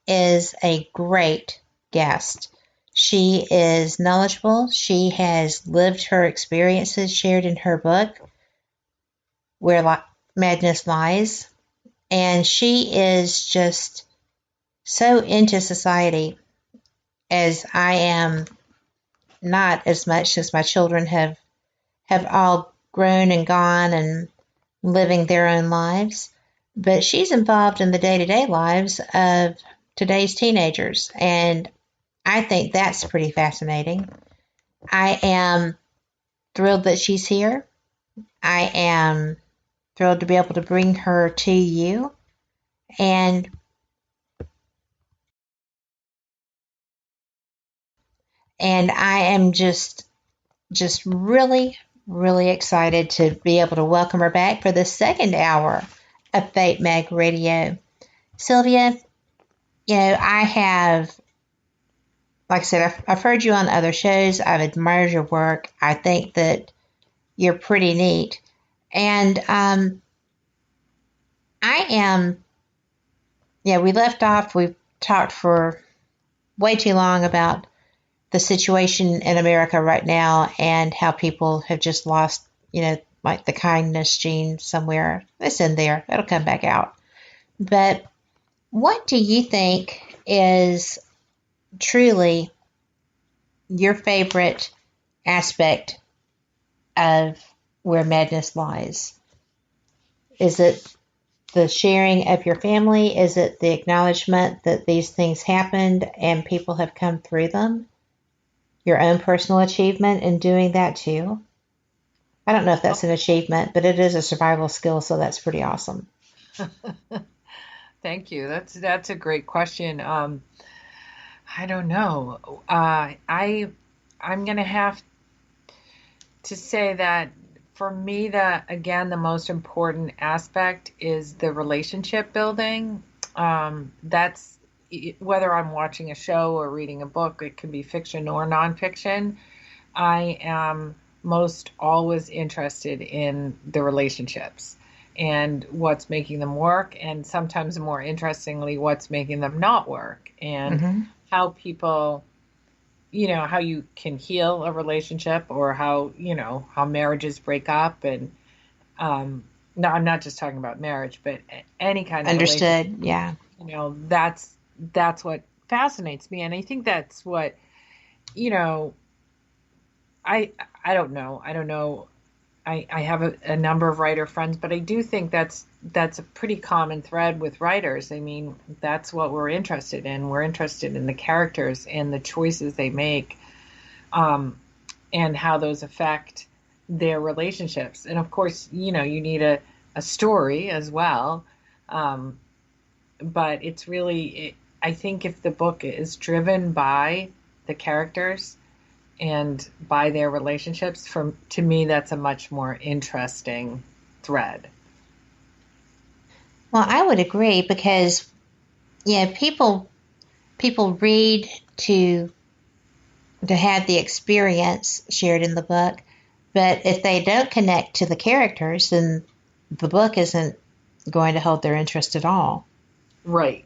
is a great guest. She is knowledgeable. She has lived her experiences shared in her book, Where Madness Lies, and she is just so into society, as I am. Not as much, since my children have all grown and gone and living their own lives. But she's involved in the day-to-day lives of today's teenagers, and I think that's pretty fascinating. I am thrilled that she's here. I am thrilled to be able to bring her to you. And I am just really, really excited to be able to welcome her back for the second hour of Fate Mag Radio. Sylvia, I have, like I said, I've heard you on other shows. I've admired your work. I think that you're pretty neat. And we left off, we talked for way too long about the situation in America right now and how people have just lost, like the kindness gene somewhere. It's in there. It'll come back out. But what do you think is truly your favorite aspect of Where Madness Lies? Is it the sharing of your family? Is it the acknowledgement that these things happened and people have come through them? Your own personal achievement in doing that too? I don't know if that's an achievement, but it is a survival skill, so that's pretty awesome. Thank you. That's a great question. I don't know. I'm going to have to say that for me, the most important aspect is the relationship building. That's whether I'm watching a show or reading a book, it can be fiction or nonfiction. I am most always interested in the relationships and what's making them work, and sometimes more interestingly, what's making them not work, and how people, how you can heal a relationship, or how marriages break up. And no, I'm not just talking about marriage, but any kind of understood. Yeah. That's what fascinates me. And I think that's what, I don't know. I have a number of writer friends, but I do think that's a pretty common thread with writers. I mean, that's what we're interested in. We're interested in the characters and the choices they make, and how those affect their relationships. And of course, you need a story as well. But it's really, I think if the book is driven by the characters and by their relationships, to me, that's a much more interesting thread. Well, I would agree, because, people read to have the experience shared in the book, but if they don't connect to the characters, then the book isn't going to hold their interest at all. Right.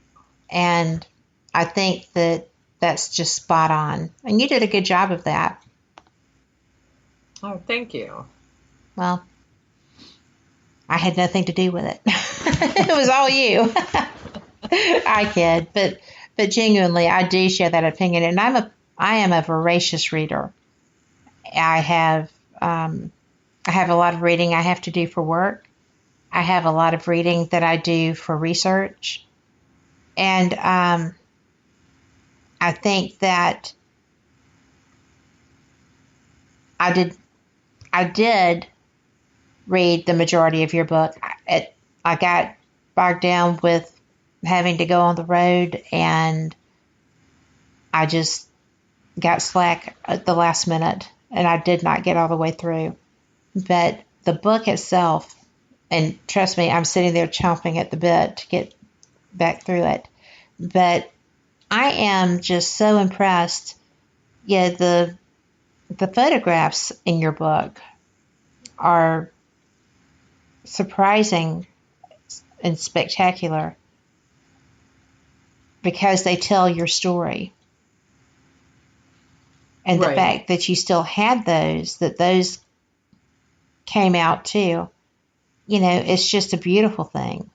And I think that that's just spot on. And you did a good job of that. Oh, thank you. Well, I had nothing to do with it. It was all you. I kid, but genuinely, I do share that opinion, and I am a voracious reader. I have a lot of reading I have to do for work. I have a lot of reading that I do for research, and I think that I did read the majority of your book. I got bogged down with having to go on the road, and I just got slack at the last minute, and I did not get all the way through. But the book itself, and trust me, I'm sitting there chomping at the bit to get back through it. But I am just so impressed. Yeah, the photographs in your book are surprising and spectacular because they tell your story. And the fact that you still had those came out too, it's just a beautiful thing.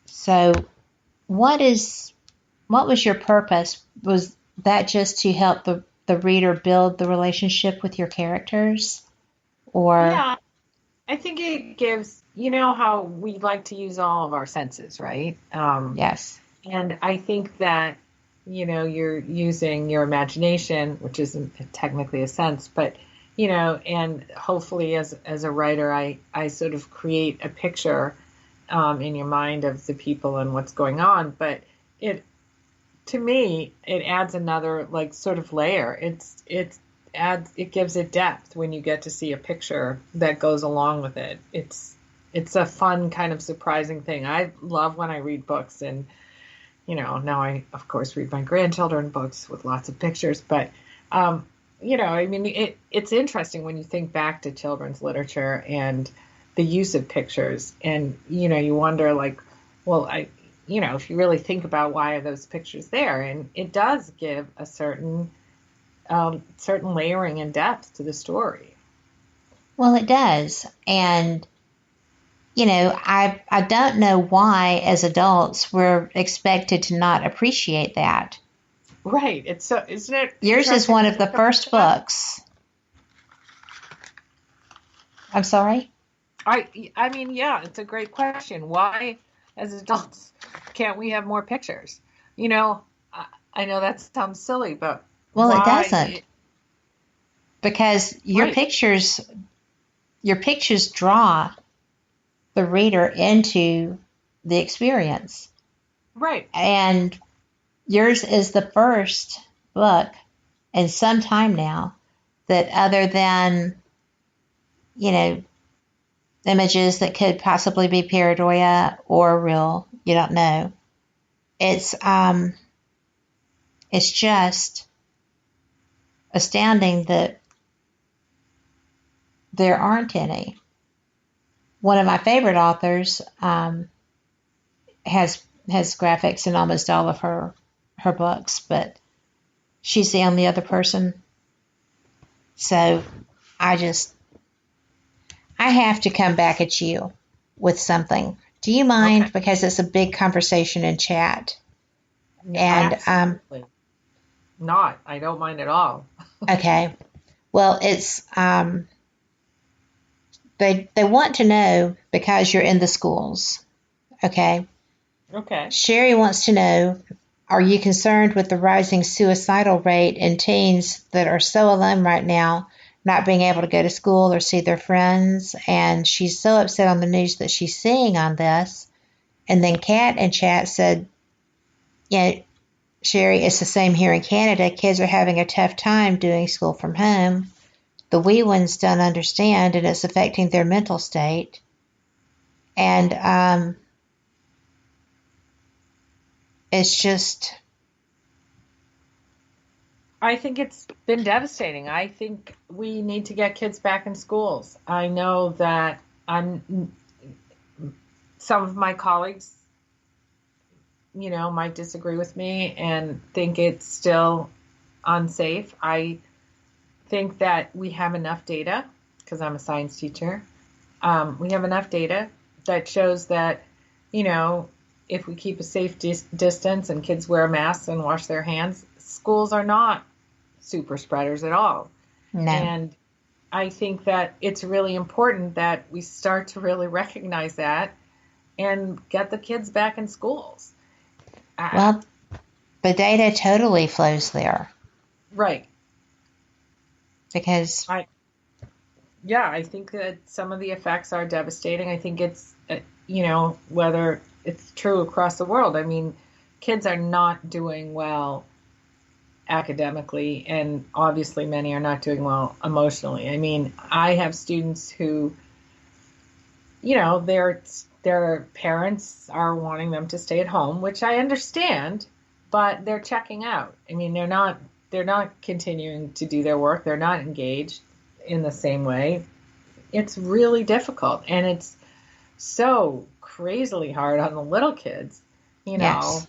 So what was your purpose? Was that just to help the reader build the relationship with your characters? Or yeah, I think it gives, how we like to use all of our senses, right? Yes. And I think that, you're using your imagination, which isn't technically a sense, but, and hopefully as a writer, I sort of create a picture in your mind of the people and what's going on. But to me, it adds another sort of layer. It gives it depth when you get to see a picture that goes along with it. It's a fun kind of surprising thing. I love when I read books, and now I of course read my grandchildren books with lots of pictures, but it's interesting when you think back to children's literature and the use of pictures, and you wonder if you really think about why are those pictures there, and it does give a certain layering and depth to the story. Well, it does. And, I don't know why as adults we're expected to not appreciate that. Right. Isn't it? Yours is one of the first books. I'm sorry? I mean, yeah, it's a great question. Why, as adults, can't we have more pictures? I know that sounds silly, but well, why? It doesn't, because your pictures draw the reader into the experience. Right. And yours is the first book in some time now that, other than, images that could possibly be pareidolia or real, you don't know. It's just astounding that there aren't any. One of my favorite authors has graphics in almost all of her books, but she's the only other person. So I have to come back at you with something. Do you mind? Okay. Because it's a big conversation in chat. And absolutely. Not. I don't mind at all. Okay. Well, it's they want to know because you're in the schools. Okay. Okay. Sherry wants to know, are you concerned with the rising suicidal rate in teens that are so alone right now, not being able to go to school or see their friends? And she's so upset on the news that she's seeing on this. And then Kat in chat said, Sherry, it's the same here in Canada. Kids are having a tough time doing school from home. The wee ones don't understand, and it's affecting their mental state. And it's just... I think it's been devastating. I think we need to get kids back in schools. I know that some of my colleagues, might disagree with me and think it's still unsafe. I think that we have enough data, because I'm a science teacher, We have enough data that shows that, if we keep a safe distance and kids wear masks and wash their hands, schools are not super spreaders at all. No. And I think that it's really important that we start to really recognize that and get the kids back in schools. Well, the data totally flows there. Right. Because I think that some of the effects are devastating. I think it's, whether it's true across the world. I mean, kids are not doing well academically, and obviously many are not doing well emotionally. I mean, I have students who, their parents are wanting them to stay at home, which I understand, but they're checking out. I mean, they're not continuing to do their work. They're not engaged in the same way. It's really difficult, and it's so crazily hard on the little kids. Yes.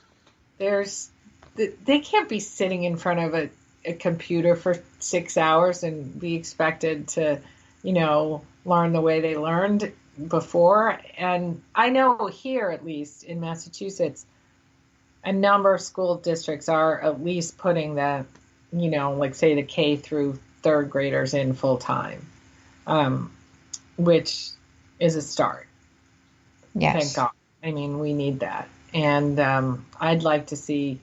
They can't be sitting in front of a computer for 6 hours and be expected to, learn the way they learned before. And I know here, at least in Massachusetts, a number of school districts are at least putting the, say the K through third graders in full time, which is a start. Yes. Thank God. I mean, we need that. And I'd like to see,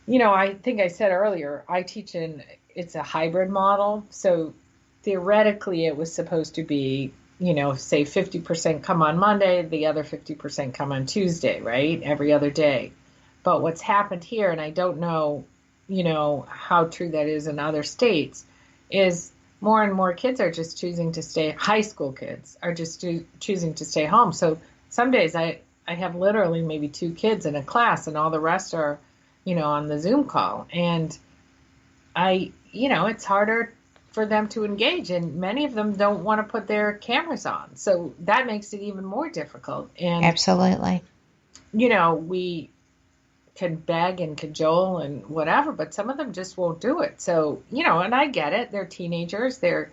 I think I said earlier, I teach it's a hybrid model. So theoretically, it was supposed to be, say 50% come on Monday, the other 50% come on Tuesday, right? Every other day. But what's happened here, and I don't know, how true that is in other states, is more and more kids are just choosing to stay, high school kids are just choosing to stay home. So some days I have literally maybe 2 kids in a class and all the rest are, on the Zoom call. And it's harder for them to engage, and many of them don't want to put their cameras on. So that makes it even more difficult. And absolutely. We can beg and cajole and whatever, but some of them just won't do it. So, and I get it. They're teenagers. They're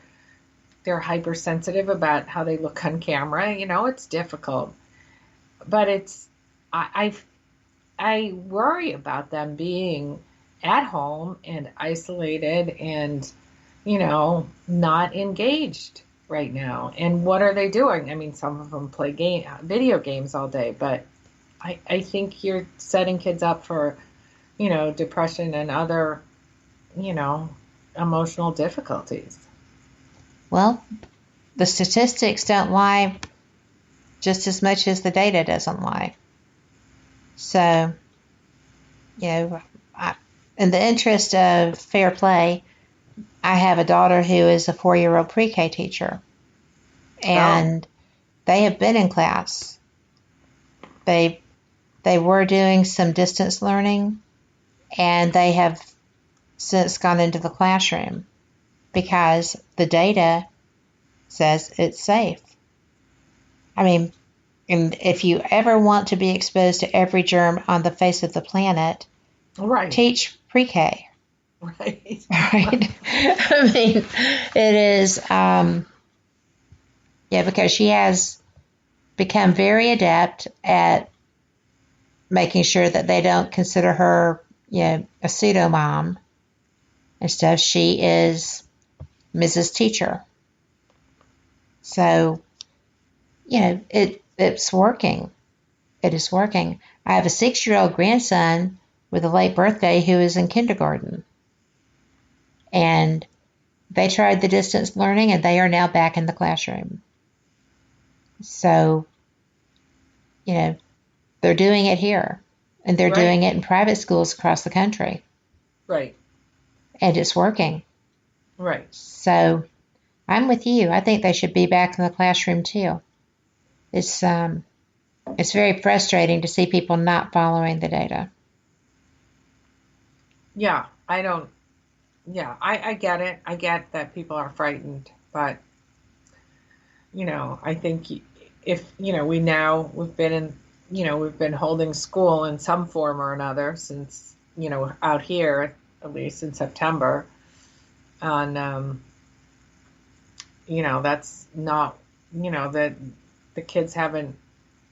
hypersensitive about how they look on camera. It's difficult. But I worry about them being at home and isolated and, not engaged right now. And what are they doing? I mean, some of them play video games all day, but I think you're setting kids up for, depression and other, emotional difficulties. Well, the statistics don't lie just as much as the data doesn't lie. So, in the interest of fair play, I have a daughter who is a 4-year-old pre-K teacher, and they have been in class. They were doing some distance learning, and they have since gone into the classroom because the data says it's safe. I mean, and if you ever want to be exposed to every germ on the face of the planet, right, teach pre-K. Right. Right. I mean, it is, because she has become very adept at making sure that they don't consider her, a pseudo mom and stuff. She is Mrs. Teacher. So, it's working. It is working. I have a 6-year-old grandson with a late birthday who is in kindergarten. And they tried the distance learning and they are now back in the classroom. So, they're doing it here. And they're doing it in private schools across the country. Right. And it's working. Right. So, I'm with you. I think they should be back in the classroom too. It's very frustrating to see people not following the data. Yeah, I get it. I get that people are frightened, but, I think if, we've been holding school in some form or another since, out here, at least in September. And, that's not that the kids haven't,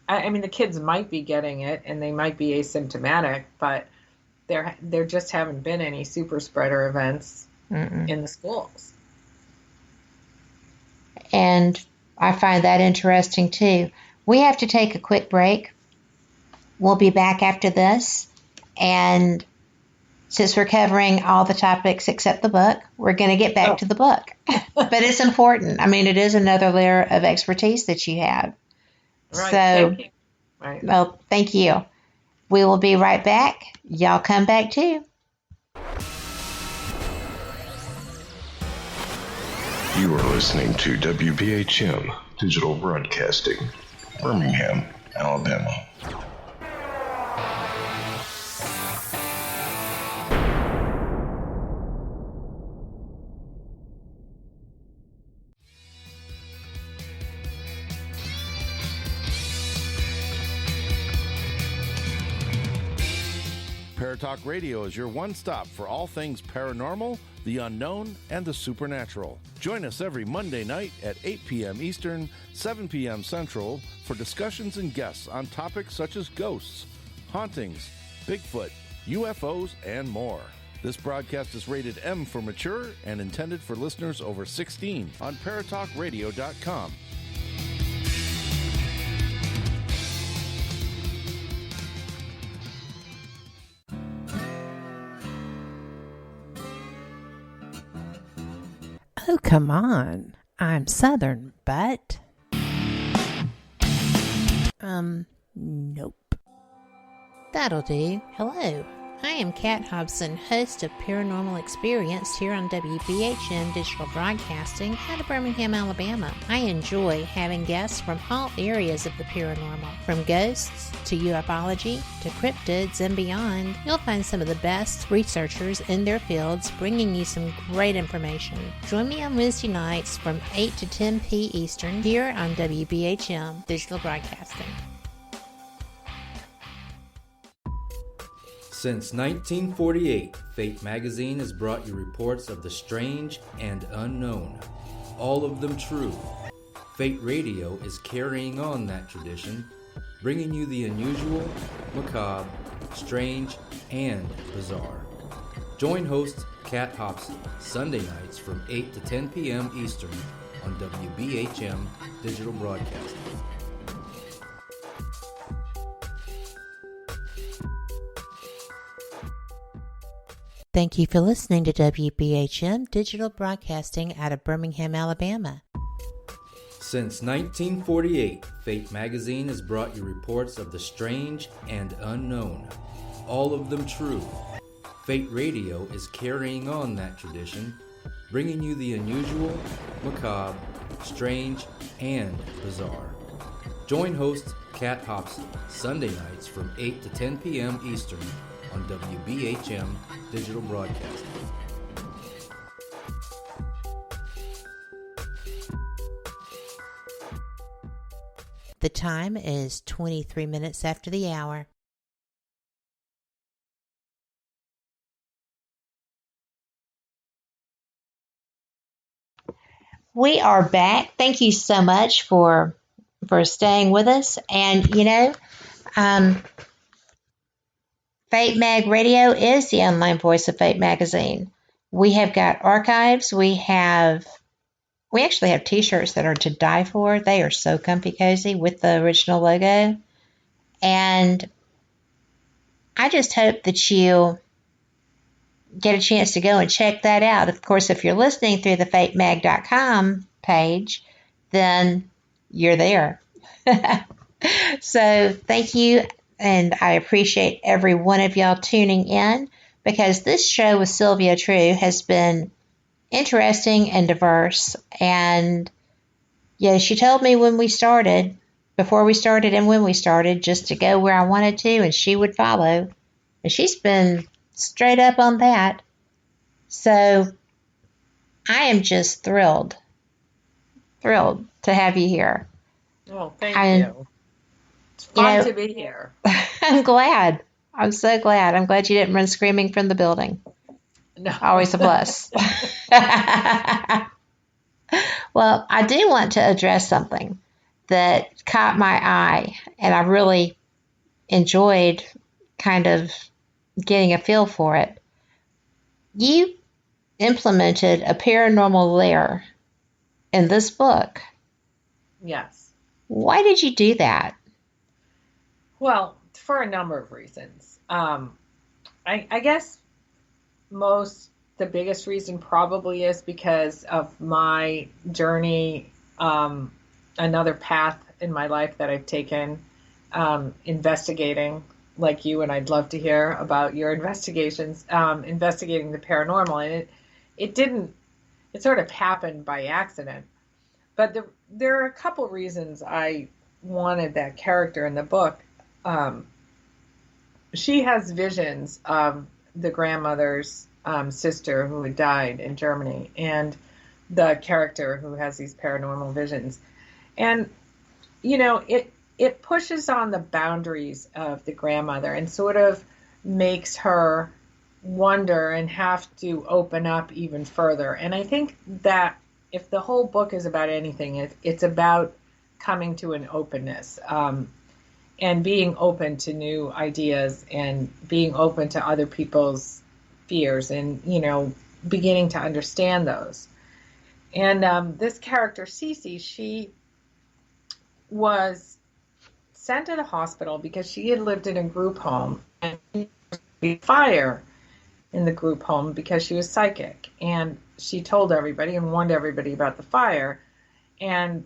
I mean, the kids might be getting it and they might be asymptomatic, but there just haven't been any super spreader events in the schools. And I find that interesting too. We have to take a quick break. We'll be back after this. And since we're covering all the topics except the book, we're going to get back to the book. But it's important. I mean, it is another layer of expertise that you have. Right. So, thank you. Right. Well, thank you. We will be right back. Y'all come back too. You are listening to WBHM Digital Broadcasting, Birmingham, Alabama. Paratalk Radio is your one-stop for all things paranormal, the unknown, and the supernatural. Join us every Monday night at 8 p.m. Eastern, 7 p.m. Central for discussions and guests on topics such as ghosts, hauntings, Bigfoot, UFOs, and more. This broadcast is rated M for mature and intended for listeners over 16 on paratalkradio.com. Oh, come on. I'm Southern, but... Nope. That'll do. Hello. I am Kat Hobson, host of Paranormal Experience here on WBHM Digital Broadcasting out of Birmingham, Alabama. I enjoy having guests from all areas of the paranormal, from ghosts to ufology to cryptids and beyond. You'll find some of the best researchers in their fields bringing you some great information. Join me on Wednesday nights from 8 to 10 p. Eastern here on WBHM Digital Broadcasting. Since 1948, Fate magazine has brought you reports of the strange and unknown, all of them true. Fate Radio is carrying on that tradition, bringing you the unusual, macabre, strange, and bizarre. Join host Kat Hobson Sunday nights from 8 to 10 p.m. Eastern on WBHM Digital Broadcasting. Thank you for listening to WBHM Digital Broadcasting out of Birmingham, Alabama. Since 1948, Fate magazine has brought you reports of the strange and unknown, all of them true. Fate Radio is carrying on that tradition, bringing you the unusual, macabre, strange, and bizarre. Join host Kat Hobson Sunday nights from 8 to 10 p.m. Eastern on WBHM Digital Broadcasting. The time is 23 minutes after the hour. We are back. Thank you so much for staying with us. And, Fate Mag Radio is the online voice of Fate Magazine. We have got archives. We actually have t-shirts that are to die for. They are so comfy cozy with the original logo. And I just hope that you get a chance to go and check that out. Of course, if you're listening through the fatemag.com page, then you're there. So thank you. And I appreciate every one of y'all tuning in, because this show with Sylvia True has been interesting and diverse. And she told me before we started and when we started, just to go where I wanted to, and she would follow. And she's been straight up on that. So I am just thrilled to have you here. Oh, thank you. It's fun to be here. I'm glad. I'm so glad. I'm glad you didn't run screaming from the building. No. Always a plus. Well, Well, I do want to address something that caught my eye, and I really enjoyed kind of getting a feel for it. You implemented a paranormal layer in this book. Yes. Why did you do that? Well, for a number of reasons. I guess the biggest reason probably is because of my journey, another path in my life that I've taken, investigating like you, and I'd love to hear about your investigations, investigating the paranormal. And it sort of happened by accident. But there are a couple reasons I wanted that character in the book. She has visions of the grandmother's sister who had died in Germany, and the character who has these paranormal visions. And, it pushes on the boundaries of the grandmother and sort of makes her wonder and have to open up even further. And I think that if the whole book is about anything, it's about coming to an openness, and being open to new ideas and being open to other people's fears and, beginning to understand those. And this character, Cece, she was sent to the hospital because she had lived in a group home and there was a fire in the group home because she was psychic. And she told everybody and warned everybody about the fire. And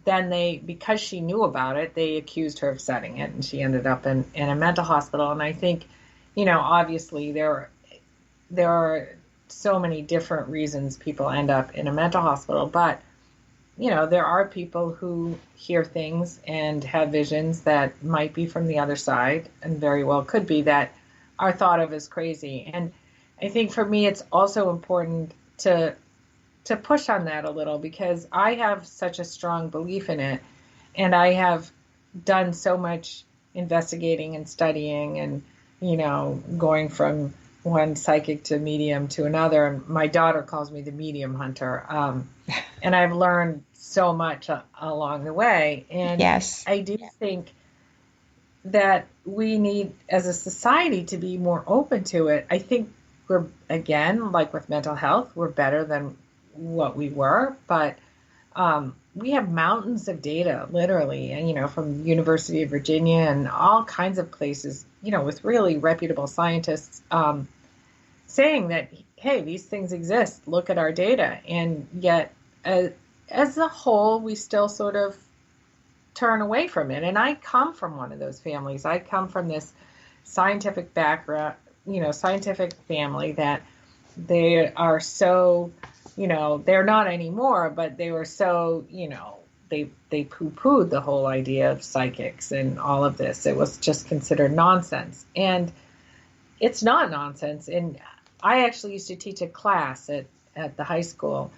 then because she knew about it, they accused her of setting it, and she ended up in a mental hospital. And I think, obviously there are so many different reasons people end up in a mental hospital, but, there are people who hear things and have visions that might be from the other side, and very well could be, that are thought of as crazy. And I think for me, it's also important to push on that a little, because I have such a strong belief in it, and I have done so much investigating and studying and, going from one psychic to medium to another. And my daughter calls me the medium hunter. And I've learned so much along the way. And yes. I do think that we need, as a society, to be more open to it. I think we're, again, like with mental health, we're better than what we were, but we have mountains of data, literally, and from University of Virginia and all kinds of places, with really reputable scientists saying that, hey, these things exist, look at our data. And yet, as a whole, we still sort of turn away from it. And I come from one of those families. I come from this scientific background, scientific family that they are so, they're not anymore, but they were so, they poo-pooed the whole idea of psychics and all of this. It was just considered nonsense. And it's not nonsense. And I actually used to teach a class at the high school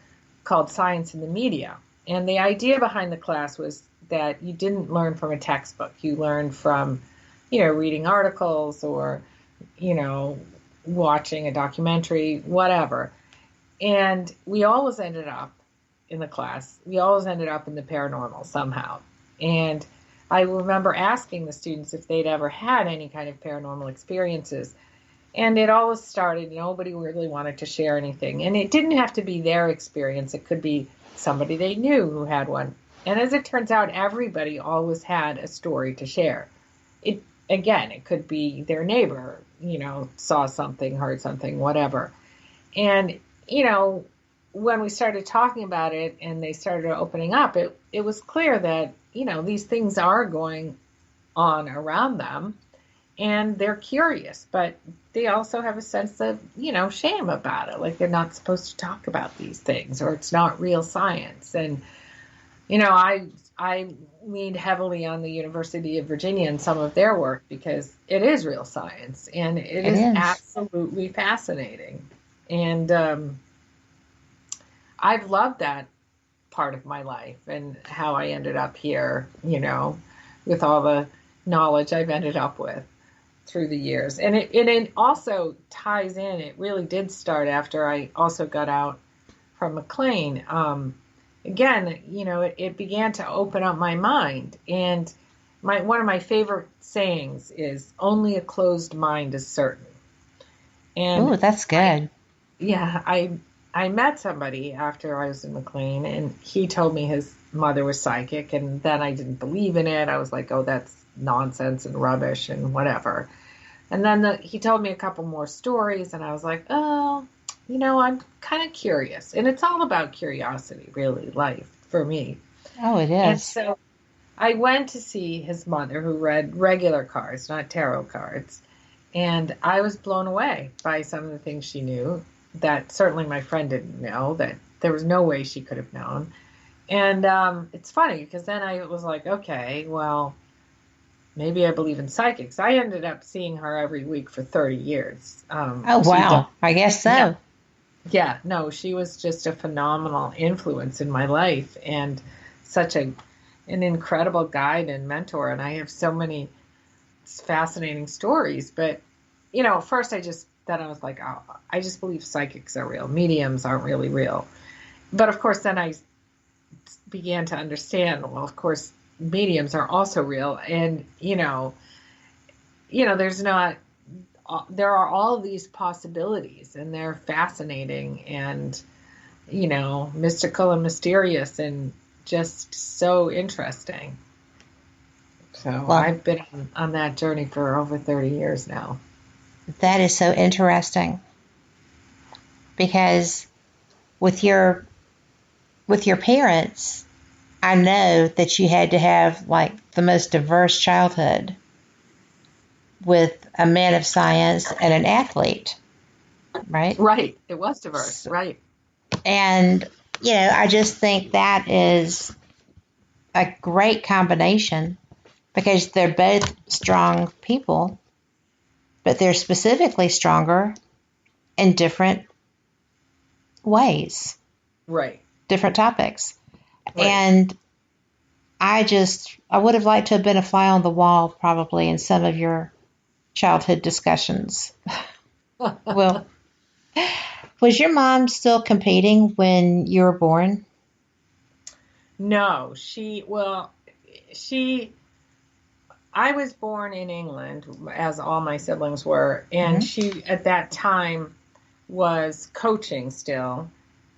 called Science in the Media. And the idea behind the class was that you didn't learn from a textbook. You learned from, reading articles or, watching a documentary, whatever. And we always ended up in the class, we always ended up in the paranormal somehow. And I remember asking the students if they'd ever had any kind of paranormal experiences. And it always started, nobody really wanted to share anything. And it didn't have to be their experience. It could be somebody they knew who had one. And as it turns out, everybody always had a story to share. It could be their neighbor, saw something, heard something, whatever. And, when we started talking about it and they started opening up, it was clear that, these things are going on around them and they're curious, but they also have a sense of, shame about it. Like they're not supposed to talk about these things, or it's not real science. And, I leaned heavily on the University of Virginia and some of their work because it is real science and it is absolutely fascinating. And I've loved that part of my life and how I ended up here, with all the knowledge I've ended up with through the years. And it also ties in, it really did start after I also got out from McLean. again, it began to open up my mind. And one of my favorite sayings is, only a closed mind is certain. And ooh, that's good. I met somebody after I was in McLean, and he told me his mother was psychic, and then I didn't believe in it. I was like, oh, that's nonsense and rubbish and whatever. And then he told me a couple more stories, and I was like, oh, I'm kind of curious. And it's all about curiosity, really, life, for me. Oh, it is. And so I went to see his mother, who read regular cards, not tarot cards. And I was blown away by some of the things she knew that certainly my friend didn't know, that there was no way she could have known. And it's funny, because then I was like, okay, well, maybe I believe in psychics. I ended up seeing her every week for 30 years. Oh, wow. I guess so. Yeah, no, she was just a phenomenal influence in my life, and such an incredible guide and mentor. And I have so many fascinating stories. But, at first I was like, oh, I just believe psychics are real. Mediums aren't really real. But of course, then I began to understand, well, of course, mediums are also real. And, there are all these possibilities, and they're fascinating and, mystical and mysterious and just so interesting. So I've been on that journey for over 30 years now. That is so interesting, because with your parents, I know that you had to have like the most diverse childhood, with a man of science and an athlete, right? Right. It was diverse, right. And, I just think that is a great combination, because they're both strong people, but they're specifically stronger in different ways. Right. Different topics. Right. And I would have liked to have been a fly on the wall probably in some of your childhood discussions. Well, was your mom still competing when you were born? No, I was born in England, as all my siblings were, and she at that time was coaching still.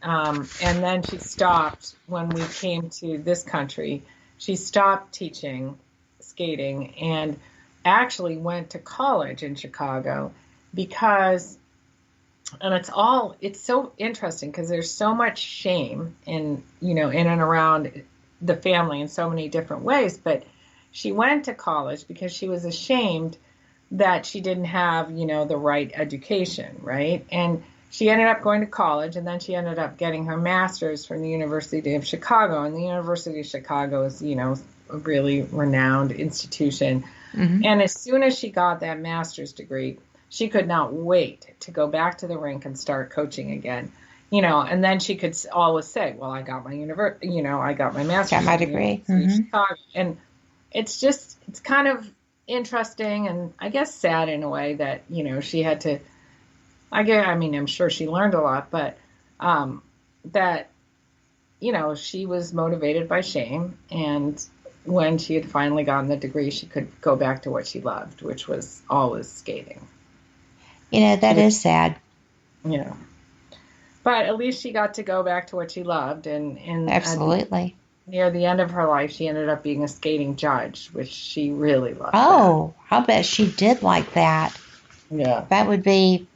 And then she stopped when we came to this country. She stopped teaching skating and actually went to college in Chicago, because, and it's so interesting, because there's so much shame in and around the family in so many different ways. But she went to college because she was ashamed that she didn't have, the right education, right? And she ended up going to college, and then she ended up getting her master's from the University of Chicago. And the University of Chicago is, a really renowned institution. Mm-hmm. And as soon as she got that master's degree, she could not wait to go back to the rink and start coaching again. And then she could always say, well, I got my I got my master's. Got my degree. Mm-hmm. Chicago. And it's kind of interesting, and I guess sad in a way that, she had to, I'm sure she learned a lot, but that, she was motivated by shame. And when she had finally gotten the degree, she could go back to what she loved, which was always skating. That is sad. But at least she got to go back to what she loved. And absolutely. Near the end of her life, she ended up being a skating judge, which she really loved. Oh, I'll bet she did like that. Yeah. That would be,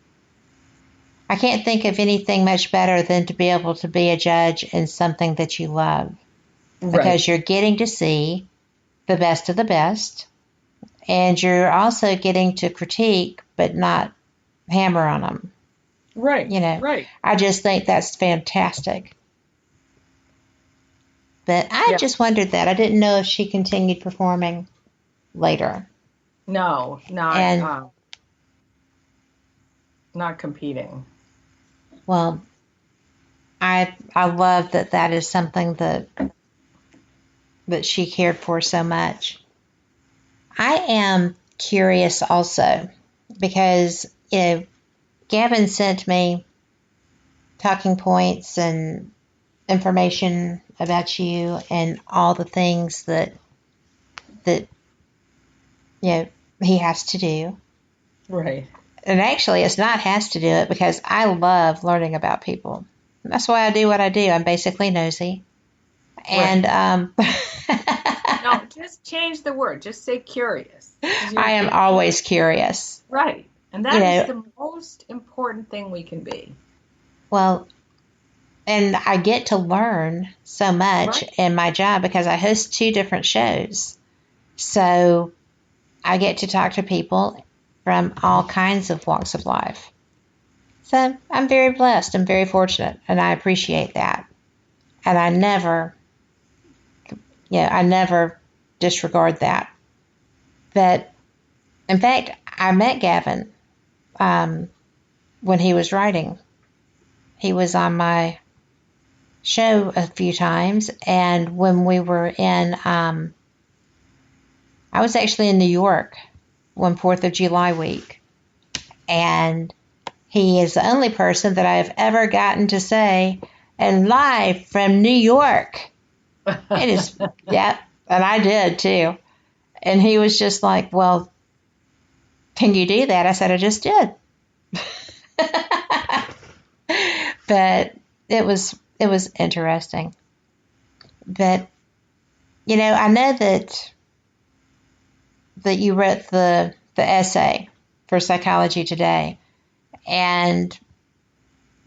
I can't think of anything much better than to be able to be a judge in something that you love. Right. Because you're getting to see the best of the best, and you're also getting to critique, but not hammer on them. Right. Right. I just think that's fantastic. But I just wondered that. I didn't know if she continued performing later. No, not competing. Well, I love that is something that she cared for so much. I am curious also, because Gavin sent me talking points and information about you and all the things that he has to do. Right. And actually, it's not has to do it, because I love learning about people. That's why I do what I do. I'm basically nosy. And no, just change the word. Just say curious. I am always curious. Right. And that is the most important thing we can be. Well, and I get to learn so much in my job because I host 2 different shows. So I get to talk to people from all kinds of walks of life. So I'm very blessed. I'm very fortunate, and I appreciate that. And I never disregard that. But in fact, I met Gavin when he was writing. He was on my show a few times, and when we were in, I was actually in New York one 4th of July week, and he is the only person that I've ever gotten to say, and live from New York. It is, yeah, and I did too. And he was just like, well, can you do that? I said, I just did. But it was interesting. But, I know that you wrote the essay for Psychology Today, and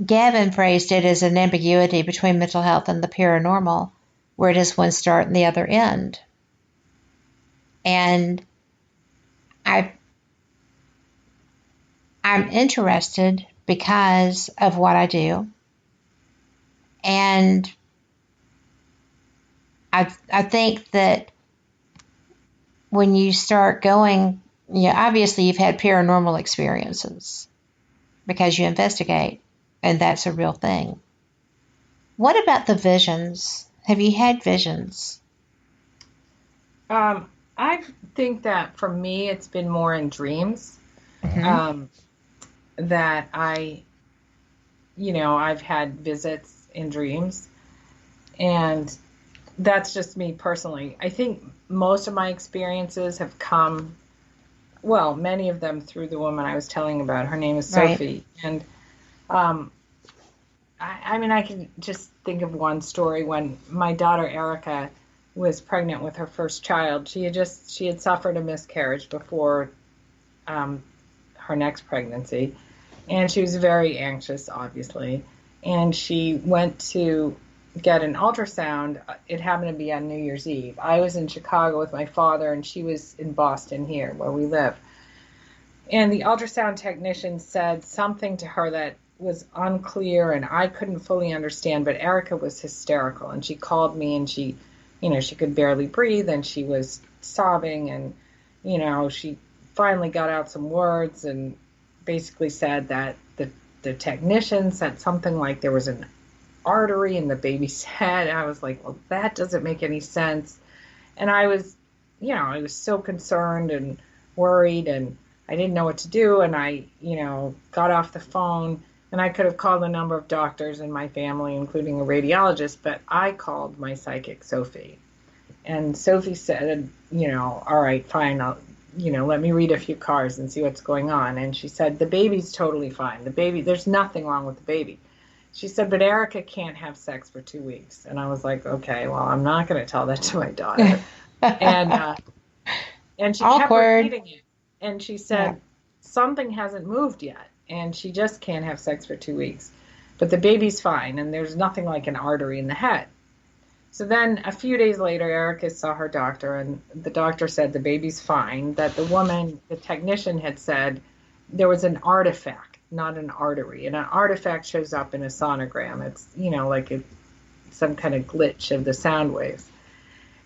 Gavin phrased it as an ambiguity between mental health and the paranormal, where does one start and the other end? And I'm interested because of what I do. And I think that when you start going, obviously you've had paranormal experiences because you investigate, and that's a real thing. What about the visions? Have you had visions? I think that for me, it's been more in dreams. That I've had visits in dreams, and that's just me personally. I think most of my experiences have come, well, many of them through the woman I was telling about. Her name is Sophie. Right. And I can just think of one story when my daughter Erica was pregnant with her first child. She had suffered a miscarriage before her next pregnancy, and she was very anxious, obviously. And she went to get an ultrasound. It happened to be on New Year's Eve. I was in Chicago with my father, and she was in Boston here, where we live. And the ultrasound technician said something to her that was unclear, and I couldn't fully understand, but Erica was hysterical, and she called me, and she could barely breathe, and she was sobbing, and, she finally got out some words and basically said that the technician said something like there was an artery in the baby's head. And I was like, well, that doesn't make any sense. And I was so concerned and worried, and I didn't know what to do. And I, got off the phone, and I could have called a number of doctors in my family, including a radiologist, but I called my psychic, Sophie. And Sophie said, all right, fine, let me read a few cards and see what's going on. And she said, the baby's totally fine. The baby, there's nothing wrong with the baby. She said, but Erica can't have sex for 2 weeks. And I was like, okay, well, I'm not going to tell that to my daughter. And she kept repeating it. And she said, something hasn't moved yet, and she just can't have sex for 2 weeks. But the baby's fine, and there's nothing like an artery in the head. So then a few days later, Erica saw her doctor, and the doctor said the baby's fine, that the technician had said there was an artifact, not an artery. And an artifact shows up in a sonogram. It's, like some kind of glitch of the sound waves.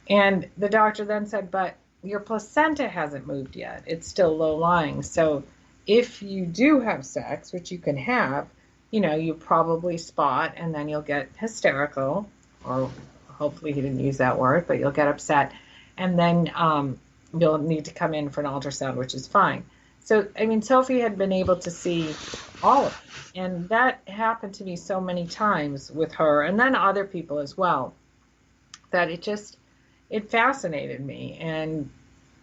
And the doctor then said, but your placenta hasn't moved yet. It's still low-lying. So if you do have sex, which you can have, you probably spot, and then you'll get hysterical, or hopefully he didn't use that word, but you'll get upset, and then you'll need to come in for an ultrasound, which is fine. So, Sophie had been able to see all of it, and that happened to me so many times with her, and then other people as well. that it fascinated me. And,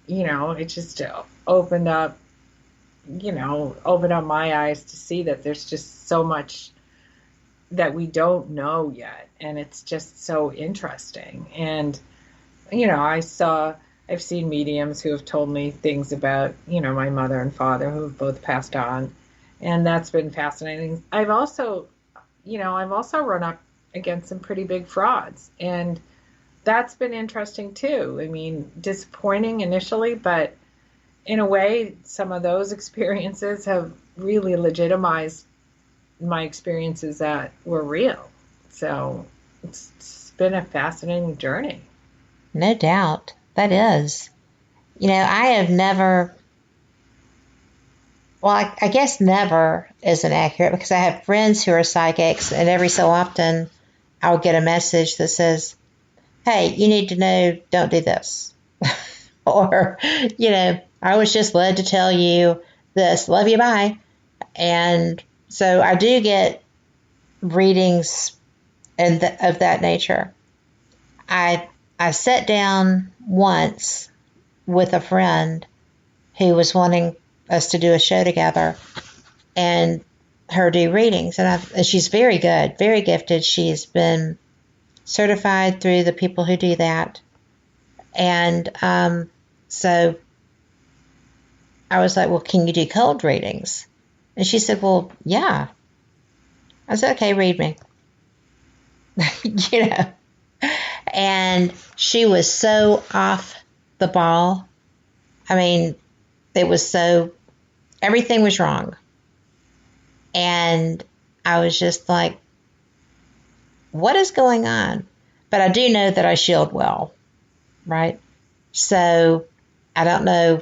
it just opened up my eyes to see that there's just so much that we don't know yet. And it's just so interesting. And, I've seen mediums who have told me things about, my mother and father who have both passed on. And that's been fascinating. I've also run up against some pretty big frauds. And that's been interesting too. I mean, disappointing initially, but in a way, some of those experiences have really legitimized my experiences that were real. So it's been a fascinating journey. No doubt. That is. I have never, well, I guess never isn't accurate, because I have friends who are psychics, and every so often I'll get a message that says, hey, you need to know, don't do this. Or, I was just led to tell you this. Love you, bye. And so I do get readings of that nature. I sat down once with a friend who was wanting us to do a show together and her do readings. And she's very good, very gifted. She's been certified through the people who do that. And so I was like, well, can you do cold readings? And she said, well, yeah. I said, okay, read me. And she was so off the ball. I mean, everything was wrong. And I was just like, what is going on? But I do know that I shield well, right? So I don't know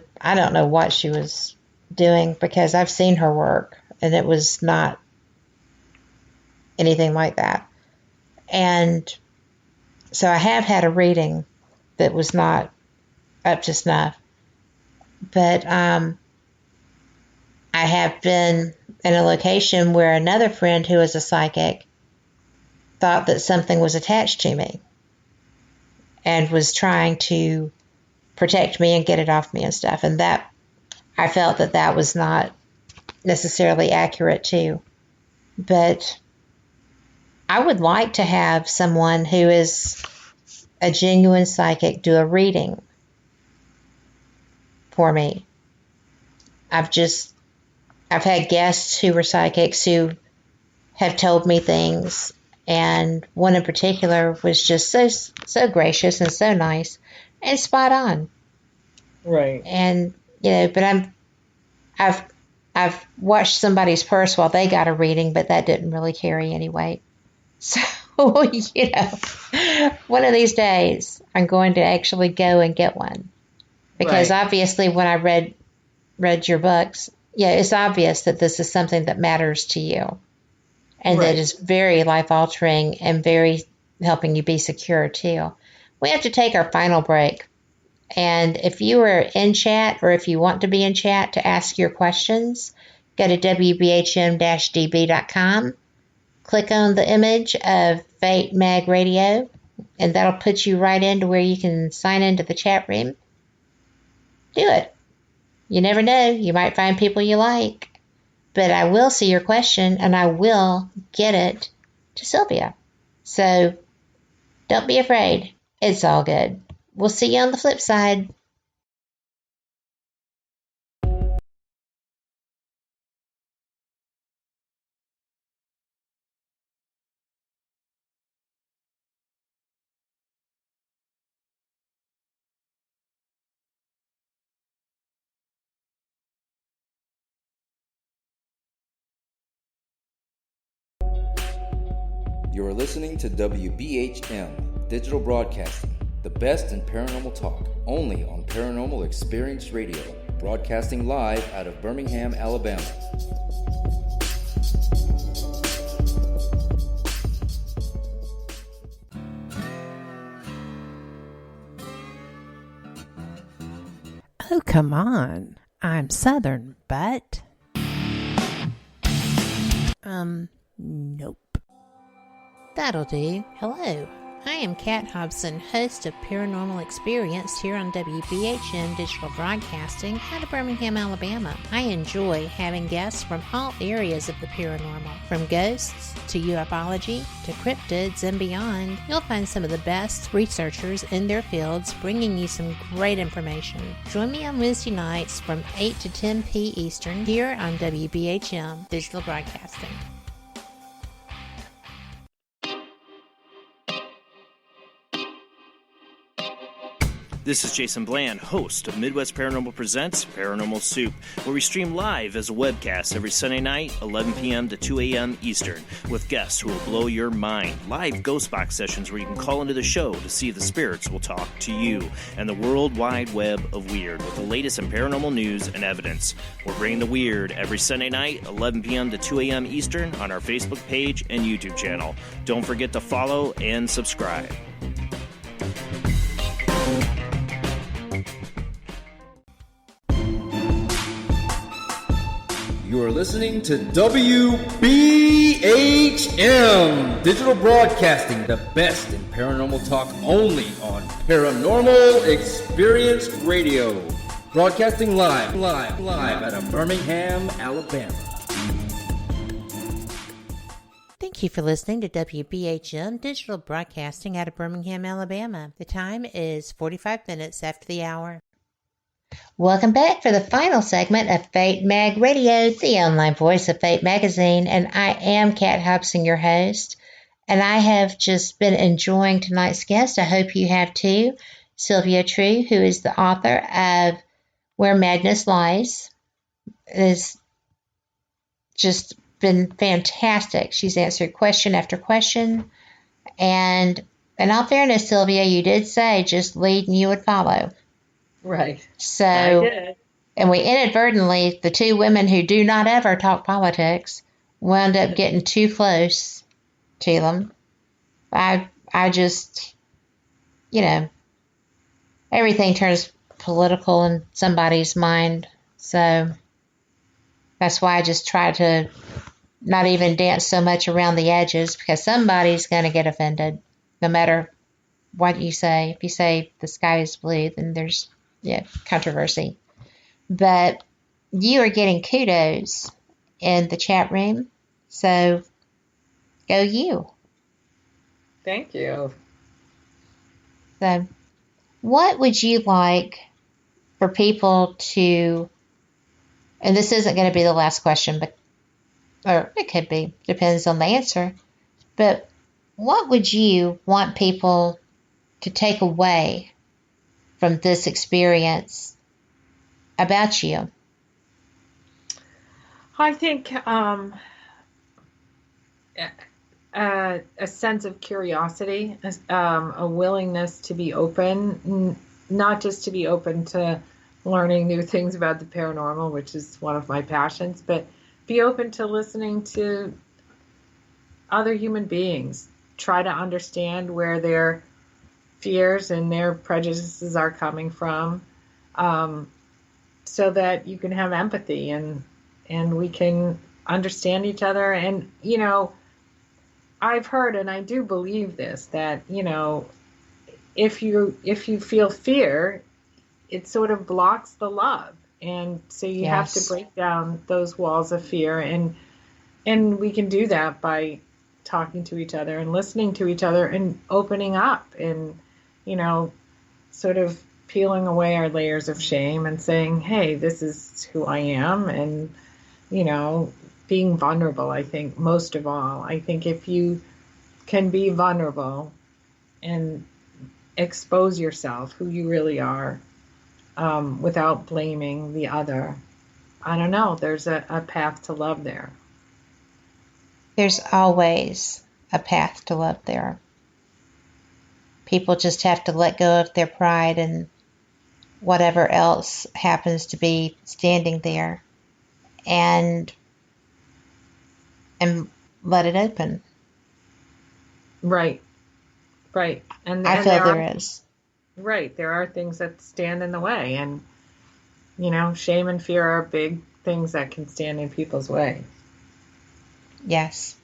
what she was doing, because I've seen her work and it was not anything like that. And so I have had a reading that was not up to snuff. But I have been in a location where another friend who is a psychic thought that something was attached to me and was trying to protect me and get it off me and stuff. And that, I felt that was not necessarily accurate too. But I would like to have someone who is a genuine psychic do a reading for me. I've had guests who were psychics who have told me things, and one in particular was just so gracious and so nice and spot on. Right. And but I've watched somebody's purse while they got a reading, but that didn't really carry any weight. So, one of these days I'm going to actually go and get one. Because obviously when I read your books, it's obvious that this is something that matters to you. And that is very life-altering and very helping you be secure, too. We have to take our final break. And if you are in chat, or if you want to be in chat to ask your questions, go to WBHM-DB.com. Click on the image of Fate Mag Radio, and that'll put you right into where you can sign into the chat room. Do it. You never know. You might find people you like. But I will see your question, and I will get it to Sylvia. So don't be afraid. It's all good. We'll see you on the flip side. You're listening to WBHM Digital Broadcasting, the best in paranormal talk, only on Paranormal Experience Radio, broadcasting live out of Birmingham, Alabama. Oh, come on. I'm Southern, but... Nope. That'll do. Hello, I am Kat Hobson, host of Paranormal Experience here on WBHM Digital Broadcasting out of Birmingham, Alabama. I enjoy having guests from all areas of the paranormal, from ghosts to ufology to cryptids and beyond. You'll find some of the best researchers in their fields bringing you some great information. Join me on Wednesday nights from 8 to 10 p. Eastern here on WBHM Digital Broadcasting. This is Jason Bland, host of Midwest Paranormal Presents Paranormal Soup, where we stream live as a webcast every Sunday night, 11 p.m. to 2 a.m. Eastern, with guests who will blow your mind. Live ghost box sessions where you can call into the show to see if the spirits will talk to you, and the world wide web of weird with the latest in paranormal news and evidence. We're bringing the weird every Sunday night, 11 p.m. to 2 a.m. Eastern on our Facebook page and YouTube channel. Don't forget to follow and subscribe. You are listening to WBHM Digital Broadcasting, the best in paranormal talk, only on Paranormal Experience Radio. Broadcasting live out of Birmingham, Alabama. Thank you for listening to WBHM Digital Broadcasting out of Birmingham, Alabama. The time is 45 minutes after the hour. Welcome back for the final segment of Fate Mag Radio, the online voice of Fate Magazine, and I am Kat Hobson, your host, and I have just been enjoying tonight's guest. I hope you have too. Sylvia True, who is the author of Where Madness Lies, has just been fantastic. She's answered question after question, and in all fairness, Sylvia, you did say just lead and you would follow. Right. So, I did. And we inadvertently, the two women who do not ever talk politics, wound up getting too close to them. I just, everything turns political in somebody's mind. So that's why I just try to not even dance so much around the edges, because somebody's going to get offended no matter what you say. If you say the sky is blue, then there's controversy. But you are getting kudos in the chat room, so go you. Thank you. So what would you like for people to, and this isn't going to be the last question, or it could be, depends on the answer, but what would you want people to take away from this experience about you? I think a sense of curiosity, a willingness to be open, not just to be open to learning new things about the paranormal, which is one of my passions, but be open to listening to other human beings. Try to understand where their fears and their prejudices are coming from, so that you can have empathy and we can understand each other. And I've heard, and I do believe this, that if you feel fear, it sort of blocks the love, and so you have to break down those walls of fear, and we can do that by talking to each other and listening to each other and opening up and sort of peeling away our layers of shame and saying, hey, this is who I am. And, being vulnerable, I think, most of all. I think if you can be vulnerable and expose yourself, who you really are, without blaming the other, I don't know, there's a path to love there. There's always a path to love there. People just have to let go of their pride and whatever else happens to be standing there, and let it open. Right. And I feel there is. Right. There are things that stand in the way, and shame and fear are big things that can stand in people's way. Yes.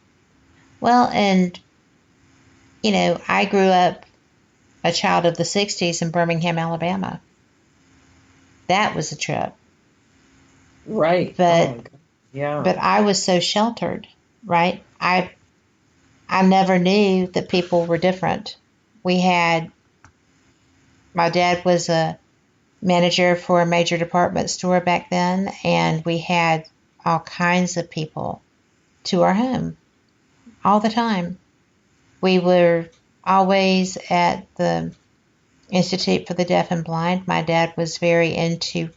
Well, and I grew up a child of the 60s in Birmingham, Alabama. That was a trip. Right. But yeah. But I was so sheltered, right? I never knew that people were different. My dad was a manager for a major department store back then, and we had all kinds of people to our home all the time. We were always at the Institute for the Deaf and Blind. My dad was very into,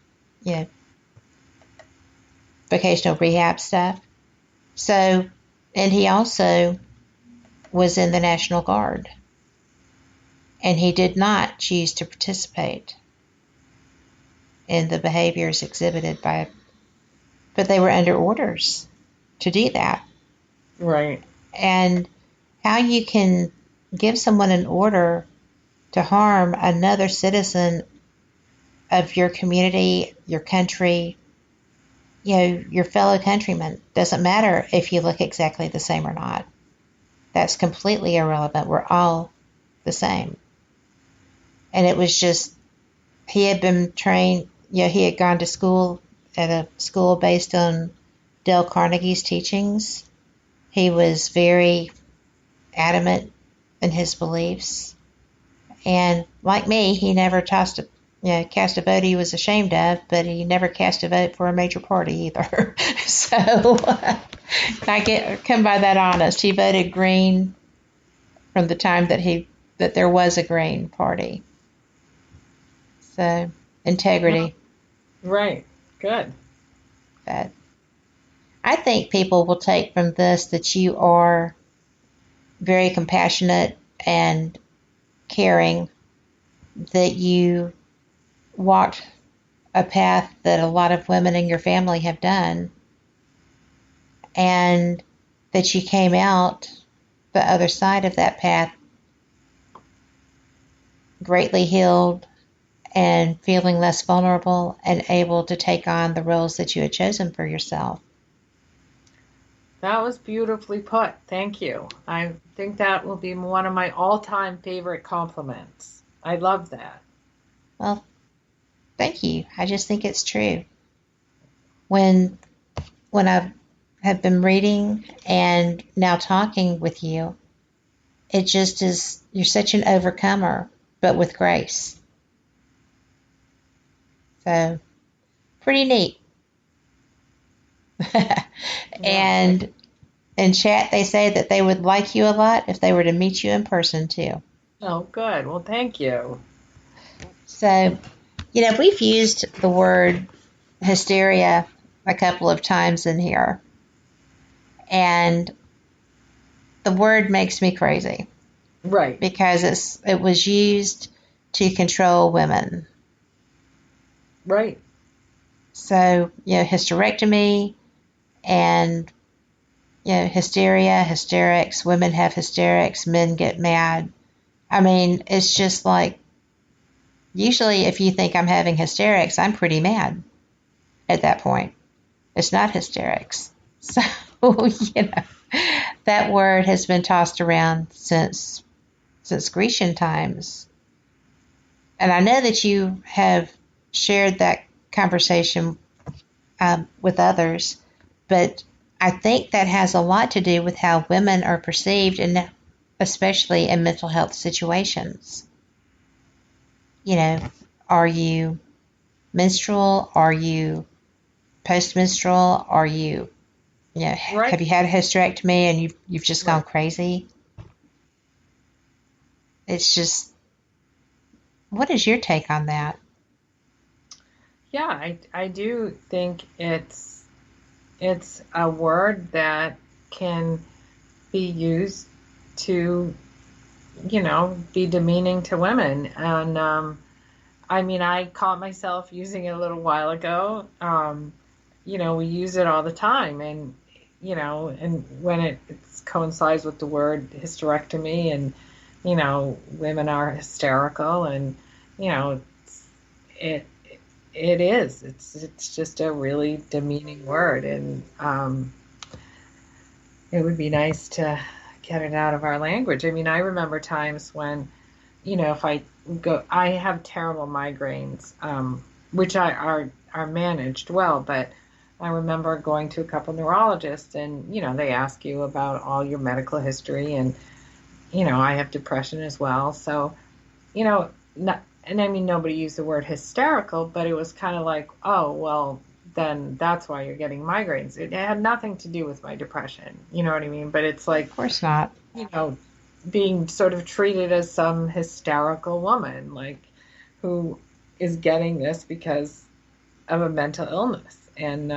vocational rehab stuff. So, and he also was in the National Guard. And he did not choose to participate in the behaviors exhibited but they were under orders to do that. Right. And how you can give someone an order to harm another citizen of your community, your country, your fellow countrymen, doesn't matter if you look exactly the same or not. That's completely irrelevant. We're all the same. And it was just, he had been trained, he had gone to school at a school based on Dale Carnegie's teachings. He was very adamant in his beliefs. And like me, he never cast a vote he was ashamed of, but he never cast a vote for a major party either. So I come by that honest. He voted Green from the time that there was a Green party. So integrity. Right. Good. But I think people will take from this that you are very compassionate and caring, that you walked a path that a lot of women in your family have done, and that you came out the other side of that path greatly healed and feeling less vulnerable and able to take on the roles that you had chosen for yourself. That was beautifully put. Thank you. I think that will be one of my all-time favorite compliments. I love that. Well, thank you. I just think it's true. When I have been reading and now talking with you, it just is, you're such an overcomer, but with grace. So, pretty neat. And in chat, they say that they would like you a lot if they were to meet you in person, too. Oh, good. Well, thank you. So, we've used the word hysteria a couple of times in here. And the word makes me crazy. Right. Because it was used to control women. Right. So, hysterectomy and, hysteria, hysterics, women have hysterics, men get mad. I mean, it's just like, usually if you think I'm having hysterics, I'm pretty mad at that point. It's not hysterics. So, that word has been tossed around since Grecian times. And I know that you have shared that conversation with others, but I think that has a lot to do with how women are perceived, and especially in mental health situations. Are you menstrual? Are you post-menstrual? Are you, right. Have you had a hysterectomy and you've just gone crazy? It's just, what is your take on that? Yeah, I do think it's a word that can be used to, be demeaning to women. And I caught myself using it a little while ago. We use it all the time, and and when it coincides with the word hysterectomy, and women are hysterical, and it is. It's just a really demeaning word, and it would be nice to get it out of our language. I mean, I remember times when, if I have terrible migraines, which are managed well, but I remember going to a couple neurologists and, they ask you about all your medical history and, I have depression as well. So, and I mean, nobody used the word hysterical, but it was kind of like, oh, well, then that's why you're getting migraines. It had nothing to do with my depression. You know what I mean? But it's like, of course not. Being sort of treated as some hysterical woman, like, who is getting this because of a mental illness. And,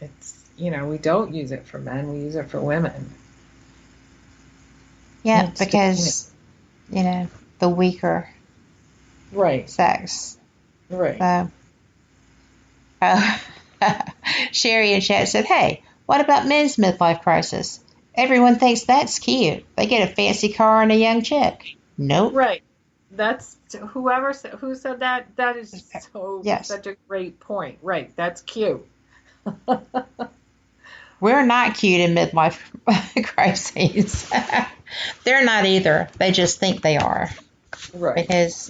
it's, we don't use it for men, we use it for women. Yeah, because, the weaker sex. Right. So, Sherry in chat said, hey, what about men's midlife crisis? Everyone thinks that's cute. They get a fancy car and a young chick. Nope. Right. That's who said that. That is such a great point. Right. That's cute. We're not cute in midlife crises. They're not either. They just think they are. Right. Because,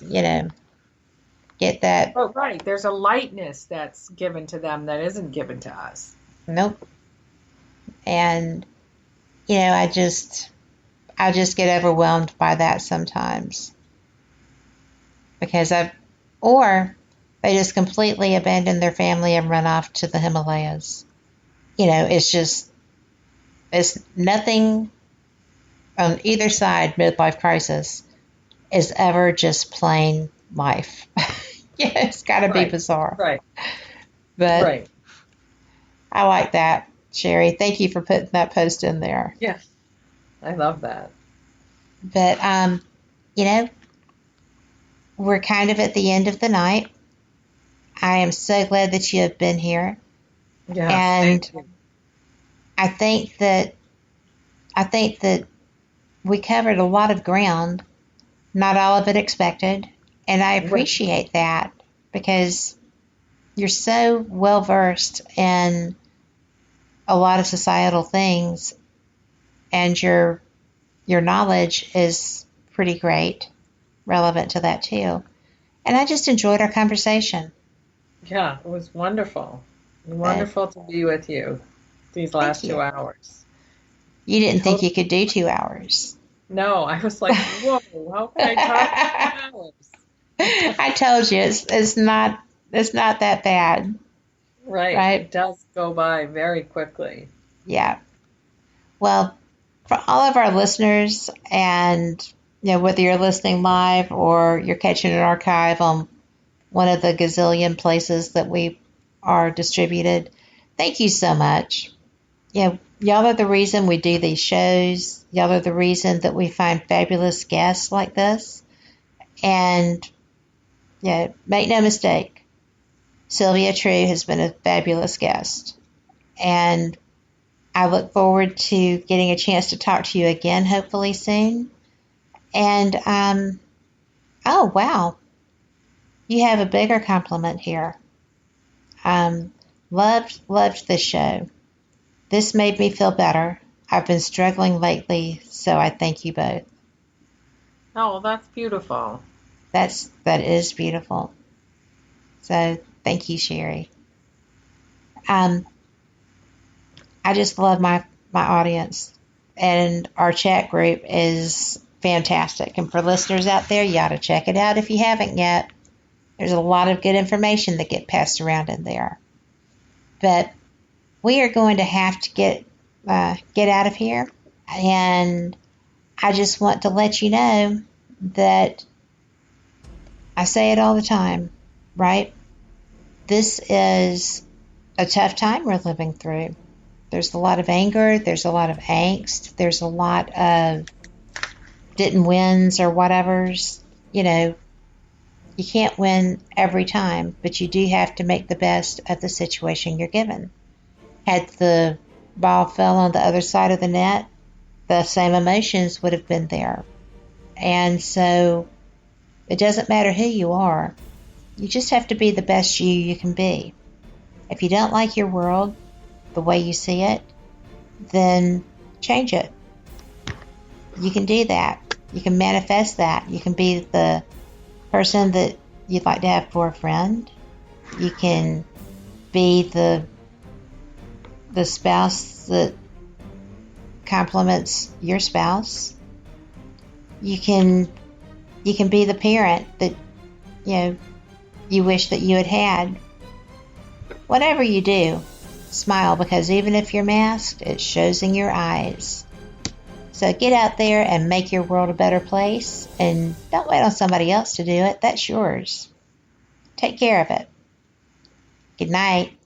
get that. Oh, right. There's a lightness that's given to them that isn't given to us. Nope. And, I just get overwhelmed by that sometimes. Because or they just completely abandon their family and run off to the Himalayas. It's nothing on either side, midlife crisis, is ever just plain life. It's got to be bizarre. Right. But I like that, Sherry. Thank you for putting that post in there. Yeah. I love that. But, we're kind of at the end of the night. I am so glad that you have been here. Yeah, and thank you. I think that we covered a lot of ground, not all of it expected, and I appreciate that because you're so well versed in a lot of societal things, and your knowledge is pretty great, relevant to that too. And I just enjoyed our conversation. Yeah, it was wonderful. Wonderful to be with you these last 2 hours. You didn't think you could do 2 hours. No, I was like, whoa, how can I talk 2 hours? I told you, it's not that bad. Right. It does go by very quickly. Yeah. Well, for all of our listeners, and whether you're listening live or you're catching an archive on one of the gazillion places that we are distributed, thank you so much. Y'all are the reason we do these shows. Y'all are the reason that we find fabulous guests like this. And make no mistake, Sylvia True has been a fabulous guest. And I look forward to getting a chance to talk to you again, hopefully soon. And, oh, wow. You have a bigger compliment here. Loved this show. This made me feel better. I've been struggling lately, so I thank you both. Oh, well, that's beautiful. That is beautiful. So thank you, Sherry. I just love my audience, and our chat group is fantastic. And for listeners out there, you ought to check it out if you haven't yet. There's a lot of good information that get passed around in there. But we are going to have to get out of here, and I just want to let you know that I say it all the time, right? This is a tough time we're living through. There's a lot of anger. There's a lot of angst. There's a lot of didn't wins or whatevers. You can't win every time, but you do have to make the best of the situation you're given. Had the ball fell on the other side of the net, the same emotions would have been there. And so it doesn't matter who you are. You just have to be the best you can be. If you don't like your world, the way you see it, then change it. you can do that. You can manifest that. You can be the person that you'd like to have for a friend. You can be the spouse that compliments your spouse. You can be the parent that you wish that you had had. Whatever you do, smile, because even if you're masked, it shows in your eyes. So get out there and make your world a better place, and don't wait on somebody else to do it. That's yours. Take care of it. Good night.